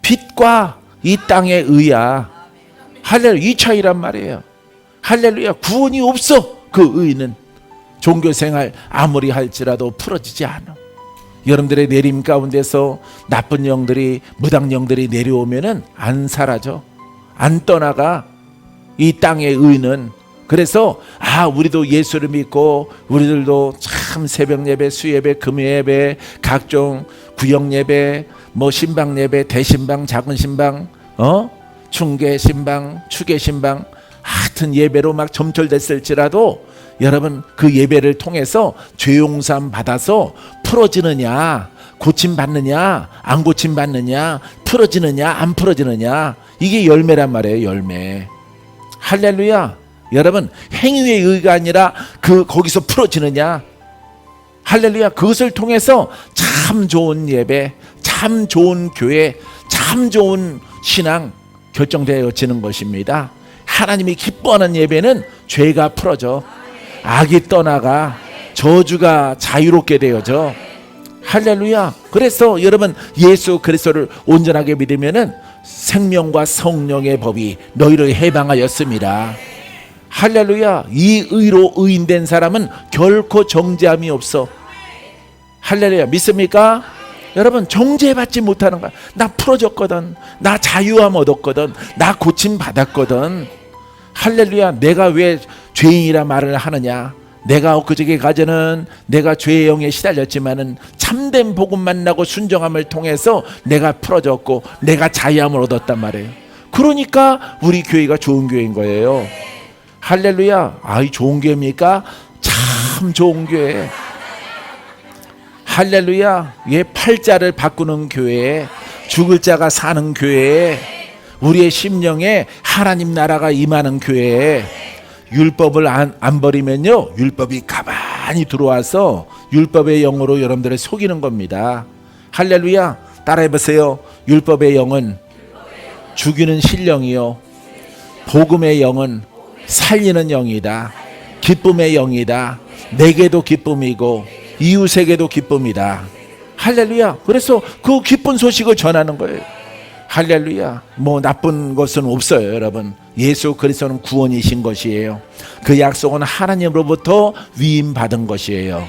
빛과 이 땅의 의야. 할렐루야. 이 차이란 말이에요. 할렐루야. 구원이 없어. 그 의는 종교생활 아무리 할지라도 풀어지지 않아. 여러분들의 내림 가운데서 나쁜 영들이, 무당 영들이 내려오면은 안 사라져, 안 떠나가 이 땅의 의는. 그래서 우리도 예수를 믿고 우리들도 참 새벽 예배, 수예배, 금요예배, 각종 구역 예배, 뭐 신방 예배, 대신방, 작은 신방, 중계 신방, 추계 신방, 하여튼 예배로 막 점철됐을지라도 여러분 그 예배를 통해서 죄 용서함 받아서 풀어지느냐, 고침 받느냐, 안 고침 받느냐, 풀어지느냐, 안 풀어지느냐, 이게 열매란 말이에요. 열매. 할렐루야. 여러분 행위의 의가 아니라 거기서 풀어지느냐. 할렐루야. 그것을 통해서 참 좋은 예배, 참 좋은 교회, 참 좋은 신앙 결정되어지는 것입니다. 하나님이 기뻐하는 예배는 죄가 풀어져, 악이 떠나가, 저주가 자유롭게 되어져. 할렐루야. 그래서 여러분 예수 그리스도를 온전하게 믿으면은 생명과 성령의 법이 너희를 해방하였습니다. 할렐루야. 이 의로 의인된 사람은 결코 정죄함이 없어. 할렐루야. 믿습니까? 여러분 정죄받지 못하는 거야. 나 풀어졌거든, 나 자유함 얻었거든, 나 고침 받았거든. 할렐루야. 내가 왜 죄인이라 말을 하느냐. 내가 엊그저께까지는 내가 죄의 영에 시달렸지만은 참된 복음 만나고 순종함을 통해서 내가 풀어졌고 내가 자유함을 얻었단 말이에요. 그러니까 우리 교회가 좋은 교회인 거예요. 할렐루야. 이 좋은 교회입니까? 참 좋은 교회. 할렐루야. 팔자를 바꾸는 교회, 죽을 자가 사는 교회, 우리의 심령에 하나님 나라가 임하는 교회. 율법을 안 버리면요, 율법이 가만히 들어와서 율법의 영으로 여러분들을 속이는 겁니다. 할렐루야. 따라해보세요. 율법의 영은 죽이는 신령이요, 복음의 영은 살리는 영이다. 기쁨의 영이다. 내게도 기쁨이고 이웃에게도 기쁨이다. 할렐루야. 그래서 그 기쁜 소식을 전하는 거예요. 할렐루야. 뭐 나쁜 것은 없어요. 여러분 예수 그리스도는 구원이신 것이에요. 그 약속은 하나님으로부터 위임받은 것이에요.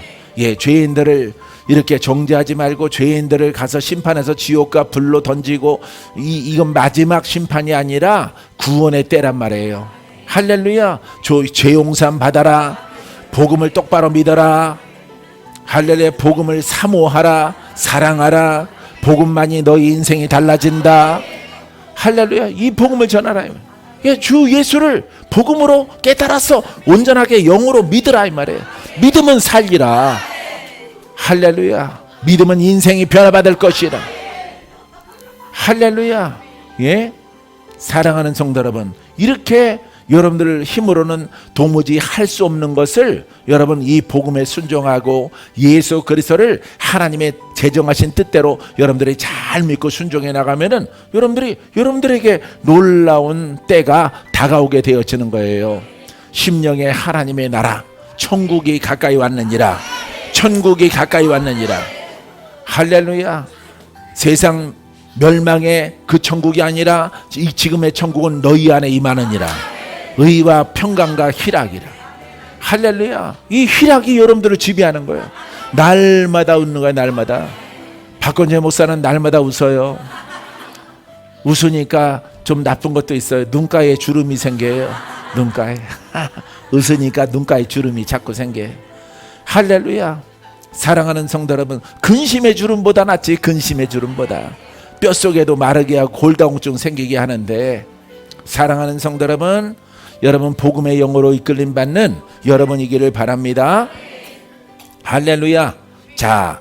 죄인들을 이렇게 정죄하지 말고 죄인들을 가서 심판해서 지옥과 불로 던지고 이건 마지막 심판이 아니라 구원의 때란 말이에요. 할렐루야. 죄 용서함 받아라. 복음을 똑바로 믿어라. 할렐루야. 복음을 사모하라. 사랑하라. 복음만이 너희 인생이 달라진다. 할렐루야. 이 복음을 전하라. 주 예수를 복음으로 깨달아서 온전하게 영으로 믿으라 이 말이에요. 믿으면 살리라. 할렐루야. 믿으면 인생이 변화받을 것이라. 할렐루야. 사랑하는 성도 여러분, 이렇게 여러분들 힘으로는 도무지 할 수 없는 것을 여러분 이 복음에 순종하고 예수 그리스도를 하나님의 제정하신 뜻대로 여러분들이 잘 믿고 순종해 나가면은 여러분들에게 놀라운 때가 다가오게 되어지는 거예요. 심령의 하나님의 나라, 천국이 가까이 왔느니라. 천국이 가까이 왔느니라. 할렐루야. 세상 멸망의 그 천국이 아니라 이 지금의 천국은 너희 안에 임하느니라. 의와 평강과 희락이라. 할렐루야. 이 희락이 여러분들을 지배하는 거예요. 날마다 웃는 거예요. 날마다. 박건재 목사는 날마다 웃어요. 웃으니까 좀 나쁜 것도 있어요. 눈가에 주름이 생겨요. 눈가에. 웃으니까 눈가에 주름이 자꾸 생겨요. 할렐루야. 사랑하는 성도 여러분, 근심의 주름보다 낫지. 근심의 주름보다. 뼛속에도 마르게 하고 골다공증 생기게 하는데, 사랑하는 성도 여러분, 여러분 복음의 영으로 이끌림 받는 여러분이기를 바랍니다. 할렐루야. 자,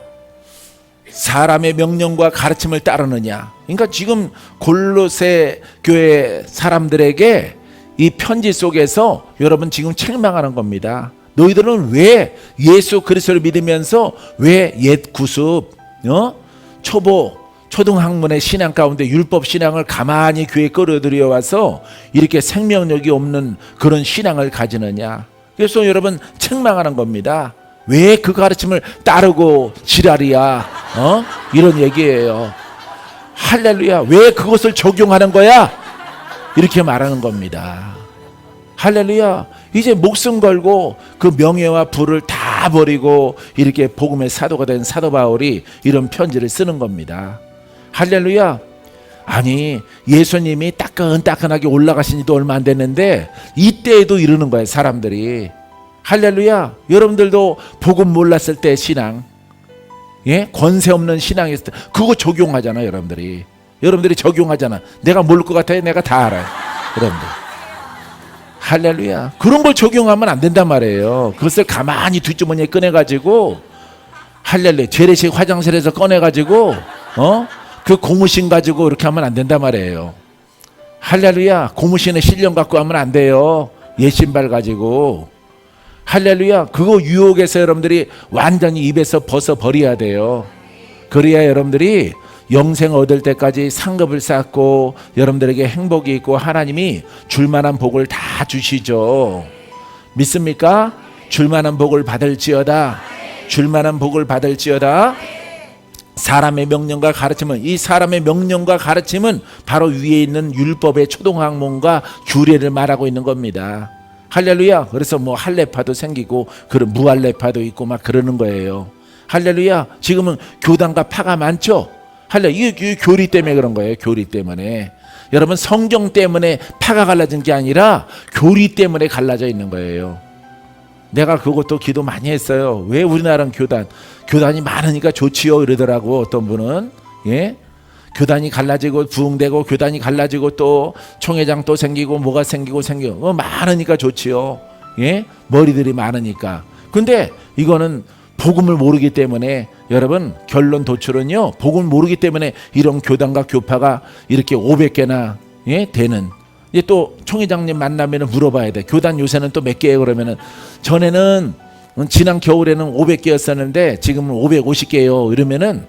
사람의 명령과 가르침을 따르느냐. 그러니까 지금 골로새 교회 사람들에게 이 편지 속에서 여러분 지금 책망하는 겁니다. 너희들은 왜 예수 그리스도를 믿으면서 왜 옛 구습, 초등학문의 신앙 가운데 율법 신앙을 가만히 교회에 끌어들여 와서 이렇게 생명력이 없는 그런 신앙을 가지느냐. 그래서 여러분 책망하는 겁니다. 왜 그 가르침을 따르고 지랄이야? 이런 얘기예요. 할렐루야. 왜 그것을 적용하는 거야? 이렇게 말하는 겁니다. 할렐루야. 이제 목숨 걸고 그 명예와 부를 다 버리고 이렇게 복음의 사도가 된 사도 바울이 이런 편지를 쓰는 겁니다. 할렐루야. 아니, 예수님이 따끈따끈하게 올라가신 지도 얼마 안 됐는데 이때에도 이러는 거예요, 사람들이. 할렐루야. 여러분들도 복음 몰랐을 때 신앙, 예? 권세 없는 신앙했을 때 그거 적용하잖아. 여러분들이 적용하잖아. 내가 모를 것 같아요. 내가 다 알아요, 여러분들. 할렐루야. 그런 걸 적용하면 안 된단 말이에요. 그것을 가만히 뒷주머니에 꺼내가지고, 할렐루야, 재래식 화장실에서 꺼내가지고 그 고무신 가지고 이렇게 하면 안 된단 말이에요. 할렐루야. 고무신에 실력 갖고 하면 안 돼요. 옛 신발 가지고. 할렐루야. 그거 유혹해서 여러분들이 완전히 입에서 벗어버려야 돼요. 그래야 여러분들이 영생 얻을 때까지 상급을 쌓고 여러분들에게 행복이 있고 하나님이 줄만한 복을 다 주시죠. 믿습니까? 줄만한 복을 받을지어다. 줄만한 복을 받을지어다. 사람의 명령과 가르침은, 이 사람의 명령과 가르침은 바로 위에 있는 율법의 초동학문과 규례를 말하고 있는 겁니다. 할렐루야. 그래서 뭐 할례파도 생기고 그런 무할례파도 있고 막 그러는 거예요. 할렐루야. 지금은 교단과 파가 많죠. 할렐루야. 이 교리 때문에 그런 거예요. 교리 때문에. 여러분, 성경 때문에 파가 갈라진 게 아니라 교리 때문에 갈라져 있는 거예요. 내가 그것도 기도 많이 했어요. 왜 우리나라는 교단이 많으니까 좋지요 이러더라고. 어떤 분은, 예? 교단이 갈라지고 부흥되고 교단이 갈라지고 또 총회장 또 생기고 뭐가 생기고 많으니까 좋지요. 예? 머리들이 많으니까. 근데 이거는 복음을 모르기 때문에, 여러분, 결론 도출은요, 복음을 모르기 때문에 이런 교단과 교파가 이렇게 500개나, 예? 되는. 이제 또 총회장님 만나면 물어봐야 돼. 교단 요새는 또 몇 개예요? 그러면은, 전에는 지난 겨울에는 500개였었는데 지금은 550개예요. 이러면은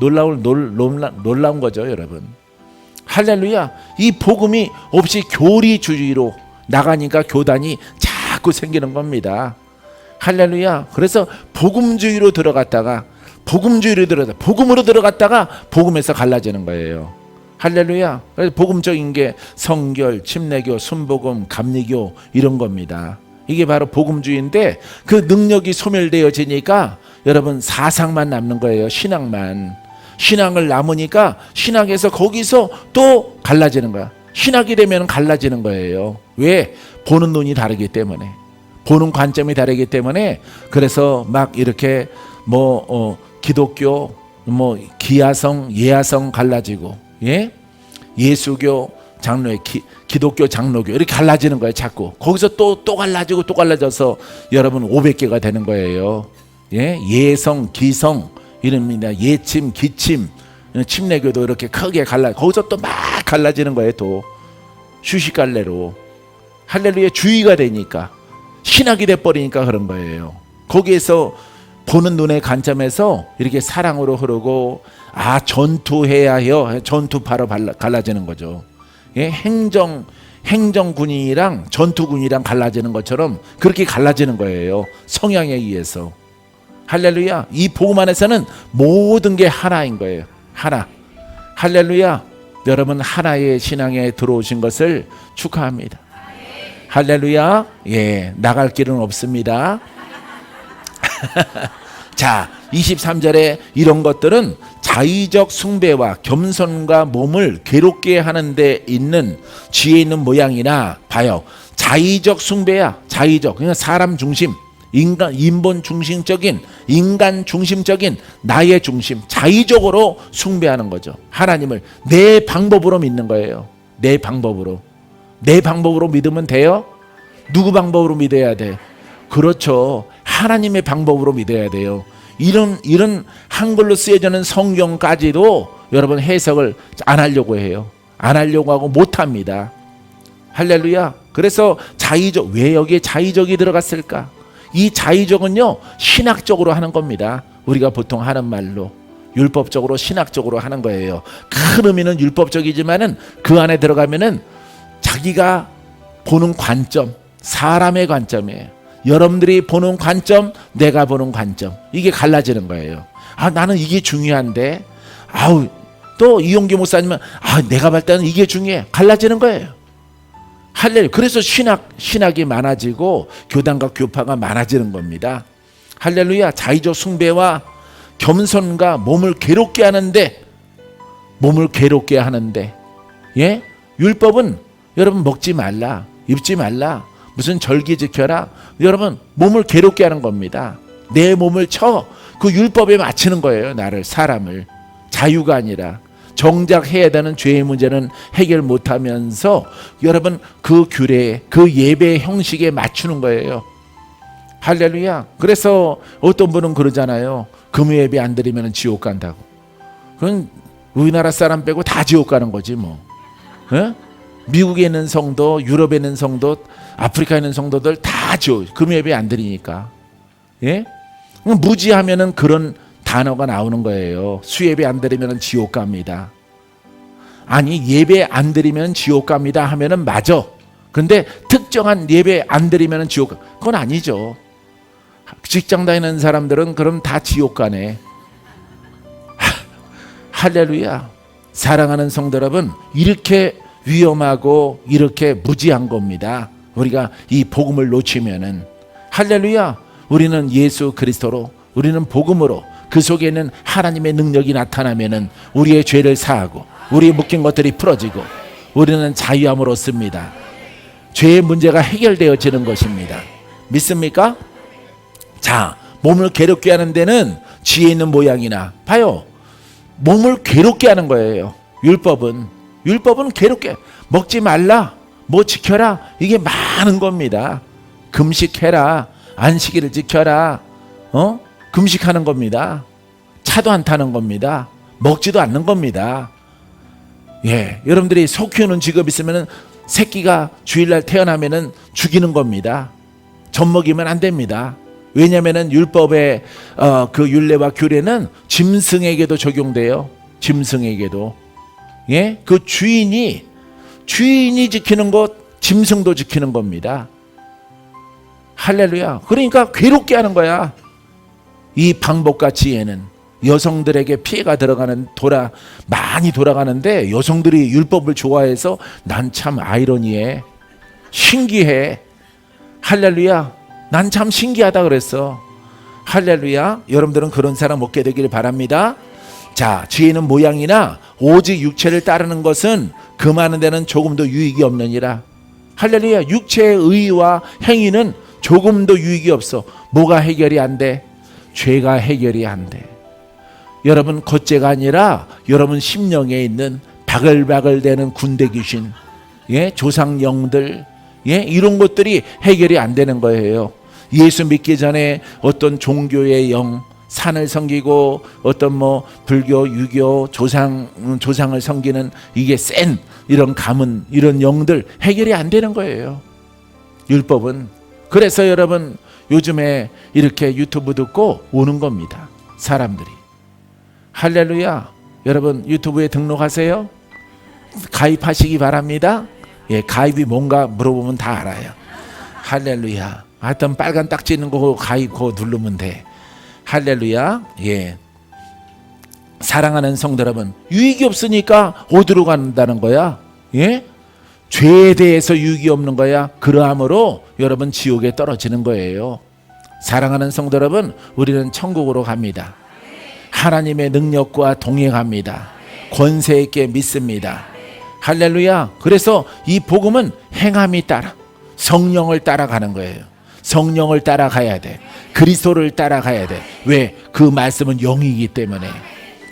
놀라운 거죠, 여러분. 할렐루야. 이 복음이 없이 교리주의로 나가니까 교단이 자꾸 생기는 겁니다. 할렐루야. 그래서 복음주의로 들어갔다가 복음으로 들어갔다가 복음에서 갈라지는 거예요. 할렐루야. 그래서 복음적인 게 성결, 침례교, 순복음, 감리교 이런 겁니다. 이게 바로 복음주의인데 그 능력이 소멸되어지니까 여러분 사상만 남는 거예요. 신앙을 남으니까 신학에서 거기서 또 갈라지는 거야. 신학이 되면 갈라지는 거예요. 왜? 보는 눈이 다르기 때문에, 보는 관점이 다르기 때문에. 그래서 막 이렇게 기독교 기아성, 예아성 갈라지고, 예? 예수교, 장로회, 기독교, 장로교 이렇게 갈라지는 거예요. 자꾸 거기서 또 갈라지고 또 갈라져서 여러분 500개가 되는 거예요. 예? 예성, 기성 이름입니다. 예침, 기침, 침례교도 이렇게 크게 거기서 또 막 갈라지는 거예요. 또 휴식갈래로. 할렐루야. 주의가 되니까, 신학이 돼버리니까 그런 거예요. 거기에서 보는 눈의 관점에서 이렇게 사랑으로 흐르고, 전투해야 해요. 전투파로 갈라지는 거죠. 예? 행정군이랑 전투군이랑 갈라지는 것처럼 그렇게 갈라지는 거예요. 성향에 의해서. 할렐루야. 이 복음 안에서는 모든 게 하나인 거예요. 하나. 할렐루야. 여러분, 하나의 신앙에 들어오신 것을 축하합니다. 할렐루야. 예, 나갈 길은 없습니다. 자, 23절에 이런 것들은 자의적 숭배와 겸손과 몸을 괴롭게 하는 데 있는 지혜 있는 모양이나, 봐요. 자의적 숭배야. 자의적. 그러니까 사람 중심, 인본 중심적인, 인간 중심적인 나의 중심, 자의적으로 숭배하는 거죠. 하나님을 내 방법으로 믿는 거예요. 내 방법으로 믿으면 돼요? 누구 방법으로 믿어야 돼? 그렇죠. 하나님의 방법으로 믿어야 돼요. 이런 한글로 쓰여지는 성경까지도 여러분 해석을 안 하려고 해요. 안 하려고 하고 못 합니다. 할렐루야. 그래서 자의적, 왜 여기에 자의적이 들어갔을까? 이 자의적은요, 신학적으로 하는 겁니다. 우리가 보통 하는 말로 율법적으로, 신학적으로 하는 거예요. 큰 의미는 율법적이지만은 그 안에 들어가면은 자기가 보는 관점, 사람의 관점이에요. 여러분들이 보는 관점, 내가 보는 관점, 이게 갈라지는 거예요. 나는 이게 중요한데, 또 이용기 목사님은 내가 볼 때는 이게 중요해. 갈라지는 거예요. 할렐루야. 그래서 신학이 많아지고 교단과 교파가 많아지는 겁니다. 할렐루야. 자의적 숭배와 겸손과 몸을 괴롭게 하는데 예? 율법은 여러분 먹지 말라, 입지 말라, 무슨 절기 지켜라. 여러분 몸을 괴롭게 하는 겁니다. 내 몸을 쳐 그 율법에 맞추는 거예요. 나를, 사람을. 자유가 아니라 정작 해야 되는 죄의 문제는 해결 못하면서 여러분 그 규례, 그 예배 형식에 맞추는 거예요. 할렐루야. 그래서 어떤 분은 그러잖아요. 금요예배 안 드리면 지옥 간다고. 그건 우리나라 사람 빼고 다 지옥 가는 거지 뭐. 예? 미국에 있는 성도, 유럽에 있는 성도, 아프리카에 있는 성도들 다 지옥. 금요예배 안 드리니까. 예? 무지하면은 그런 단어가 나오는 거예요. 수예배 안 드리면 지옥 갑니다. 아니 예배 안 드리면 지옥 갑니다 하면은 맞아. 근데 특정한 예배 안 드리면 지옥, 그건 아니죠. 직장 다니는 사람들은 그럼 다 지옥 가네. 할렐루야. 사랑하는 성도 여러분, 이렇게 위험하고 이렇게 무지한 겁니다. 우리가 이 복음을 놓치면은. 할렐루야. 우리는 예수 그리스도로, 우리는 복음으로, 그 속에 있는 하나님의 능력이 나타나면은 우리의 죄를 사하고 우리의 묶인 것들이 풀어지고 우리는 자유함을 얻습니다. 죄의 문제가 해결되어지는 것입니다. 믿습니까? 자, 몸을 괴롭게 하는 데는 지혜 있는 모양이나 봐요. 몸을 괴롭게 하는 거예요. 율법은 괴롭게, 먹지 말라, 뭐 지켜라, 이게 많은 겁니다. 금식해라, 안식일을 지켜라, 금식하는 겁니다. 차도 안 타는 겁니다. 먹지도 않는 겁니다. 예, 여러분들이 소 키우는 직업 있으면은 새끼가 주일날 태어나면은 죽이는 겁니다. 젖 먹이면 안 됩니다. 왜냐하면은 율법의 그 율례와 규례는 짐승에게도 적용돼요. 짐승에게도. 예, 그 주인이 지키는 것, 짐승도 지키는 겁니다. 할렐루야. 그러니까 괴롭게 하는 거야. 이 방법과 지혜는 여성들에게 피해가 많이 돌아가는데, 여성들이 율법을 좋아해서 난 참 아이러니해, 신기해. 할렐루야. 난 참 신기하다 그랬어. 할렐루야. 여러분들은 그런 사람 없게 되기를 바랍니다. 자, 지혜는 모양이나 오직 육체를 따르는 것은 금하는 데는 조금도 유익이 없느니라. 할렐루야. 육체의 의와 행위는 조금도 유익이 없어. 뭐가 해결이 안 돼? 죄가 해결이 안 돼. 여러분 겉죄가 아니라 여러분 심령에 있는 바글바글대는 군대 귀신, 예, 조상영들, 예, 이런 것들이 해결이 안 되는 거예요. 예수 믿기 전에 어떤 종교의 영, 산을 섬기고 어떤 뭐 불교, 유교, 조상을 섬기는 이게 센 이런 가문, 이런 영들 해결이 안 되는 거예요. 율법은. 그래서 여러분 요즘에 이렇게 유튜브 듣고 오는 겁니다. 사람들이. 할렐루야. 여러분 유튜브에 등록하세요. 가입하시기 바랍니다. 예, 가입이 뭔가 물어보면 다 알아요. 할렐루야. 하여튼 빨간 딱지 있는 거 가입 그거 누르면 돼. 할렐루야. 예. 사랑하는 성도 여러분, 유익이 없으니까 어디로 간다는 거야? 예? 죄에 대해서 유익이 없는 거야. 그러함으로 여러분 지옥에 떨어지는 거예요. 사랑하는 성도 여러분, 우리는 천국으로 갑니다. 하나님의 능력과 동행합니다. 권세 있게 믿습니다. 할렐루야. 그래서 이 복음은 행함이 따라, 성령을 따라가는 거예요. 성령을 따라가야 돼. 그리스도를 따라가야 돼. 왜? 그 말씀은 영이기 때문에.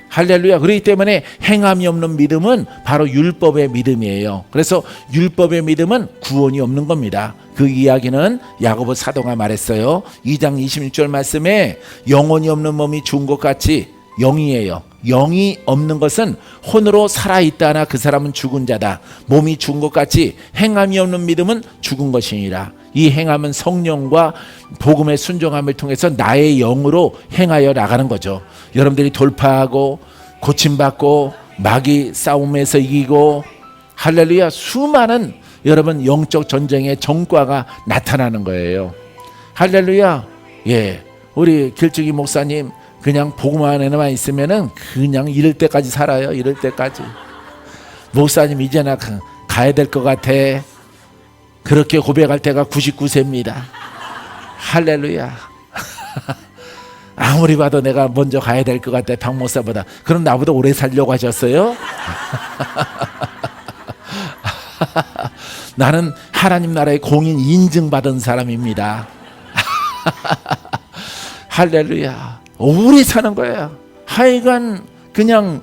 할렐루야. 그렇기 때문에 행함이 없는 믿음은 바로 율법의 믿음이에요. 그래서 율법의 믿음은 구원이 없는 겁니다. 그 이야기는 야고보 사도가 말했어요. 2장 26절 말씀에 영혼이 없는 몸이 죽은 것 같이 영이에요. 영이 없는 것은 혼으로 살아있다나 그 사람은 죽은 자다. 몸이 죽은 것 같이 행함이 없는 믿음은 죽은 것이니라. 이 행함은 성령과 복음의 순종함을 통해서 나의 영으로 행하여 나가는 거죠. 여러분들이 돌파하고 고침받고 마귀 싸움에서 이기고, 할렐루야, 수많은 여러분 영적 전쟁의 전과가 나타나는 거예요. 할렐루야. 예, 우리 길쭉이 목사님 그냥 복음 안에만 있으면은 그냥 이럴 때까지 살아요. 이럴 때까지. 목사님 이제나 가야 될 것 같아. 그렇게 고백할 때가 99세입니다. 할렐루야. 아무리 봐도 내가 먼저 가야 될 것 같아, 박 목사보다. 그럼 나보다 오래 살려고 하셨어요? 나는 하나님 나라의 공인 인증받은 사람입니다. 할렐루야. 오래 사는 거예요. 하여간 그냥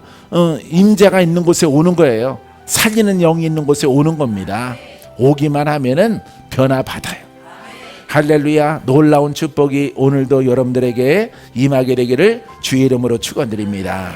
임재가 있는 곳에 오는 거예요. 살리는 영이 있는 곳에 오는 겁니다. 오기만 하면은 변화 받아요. 할렐루야. 놀라운 축복이 오늘도 여러분들에게 임하게 되기를 주의 이름으로 축원드립니다.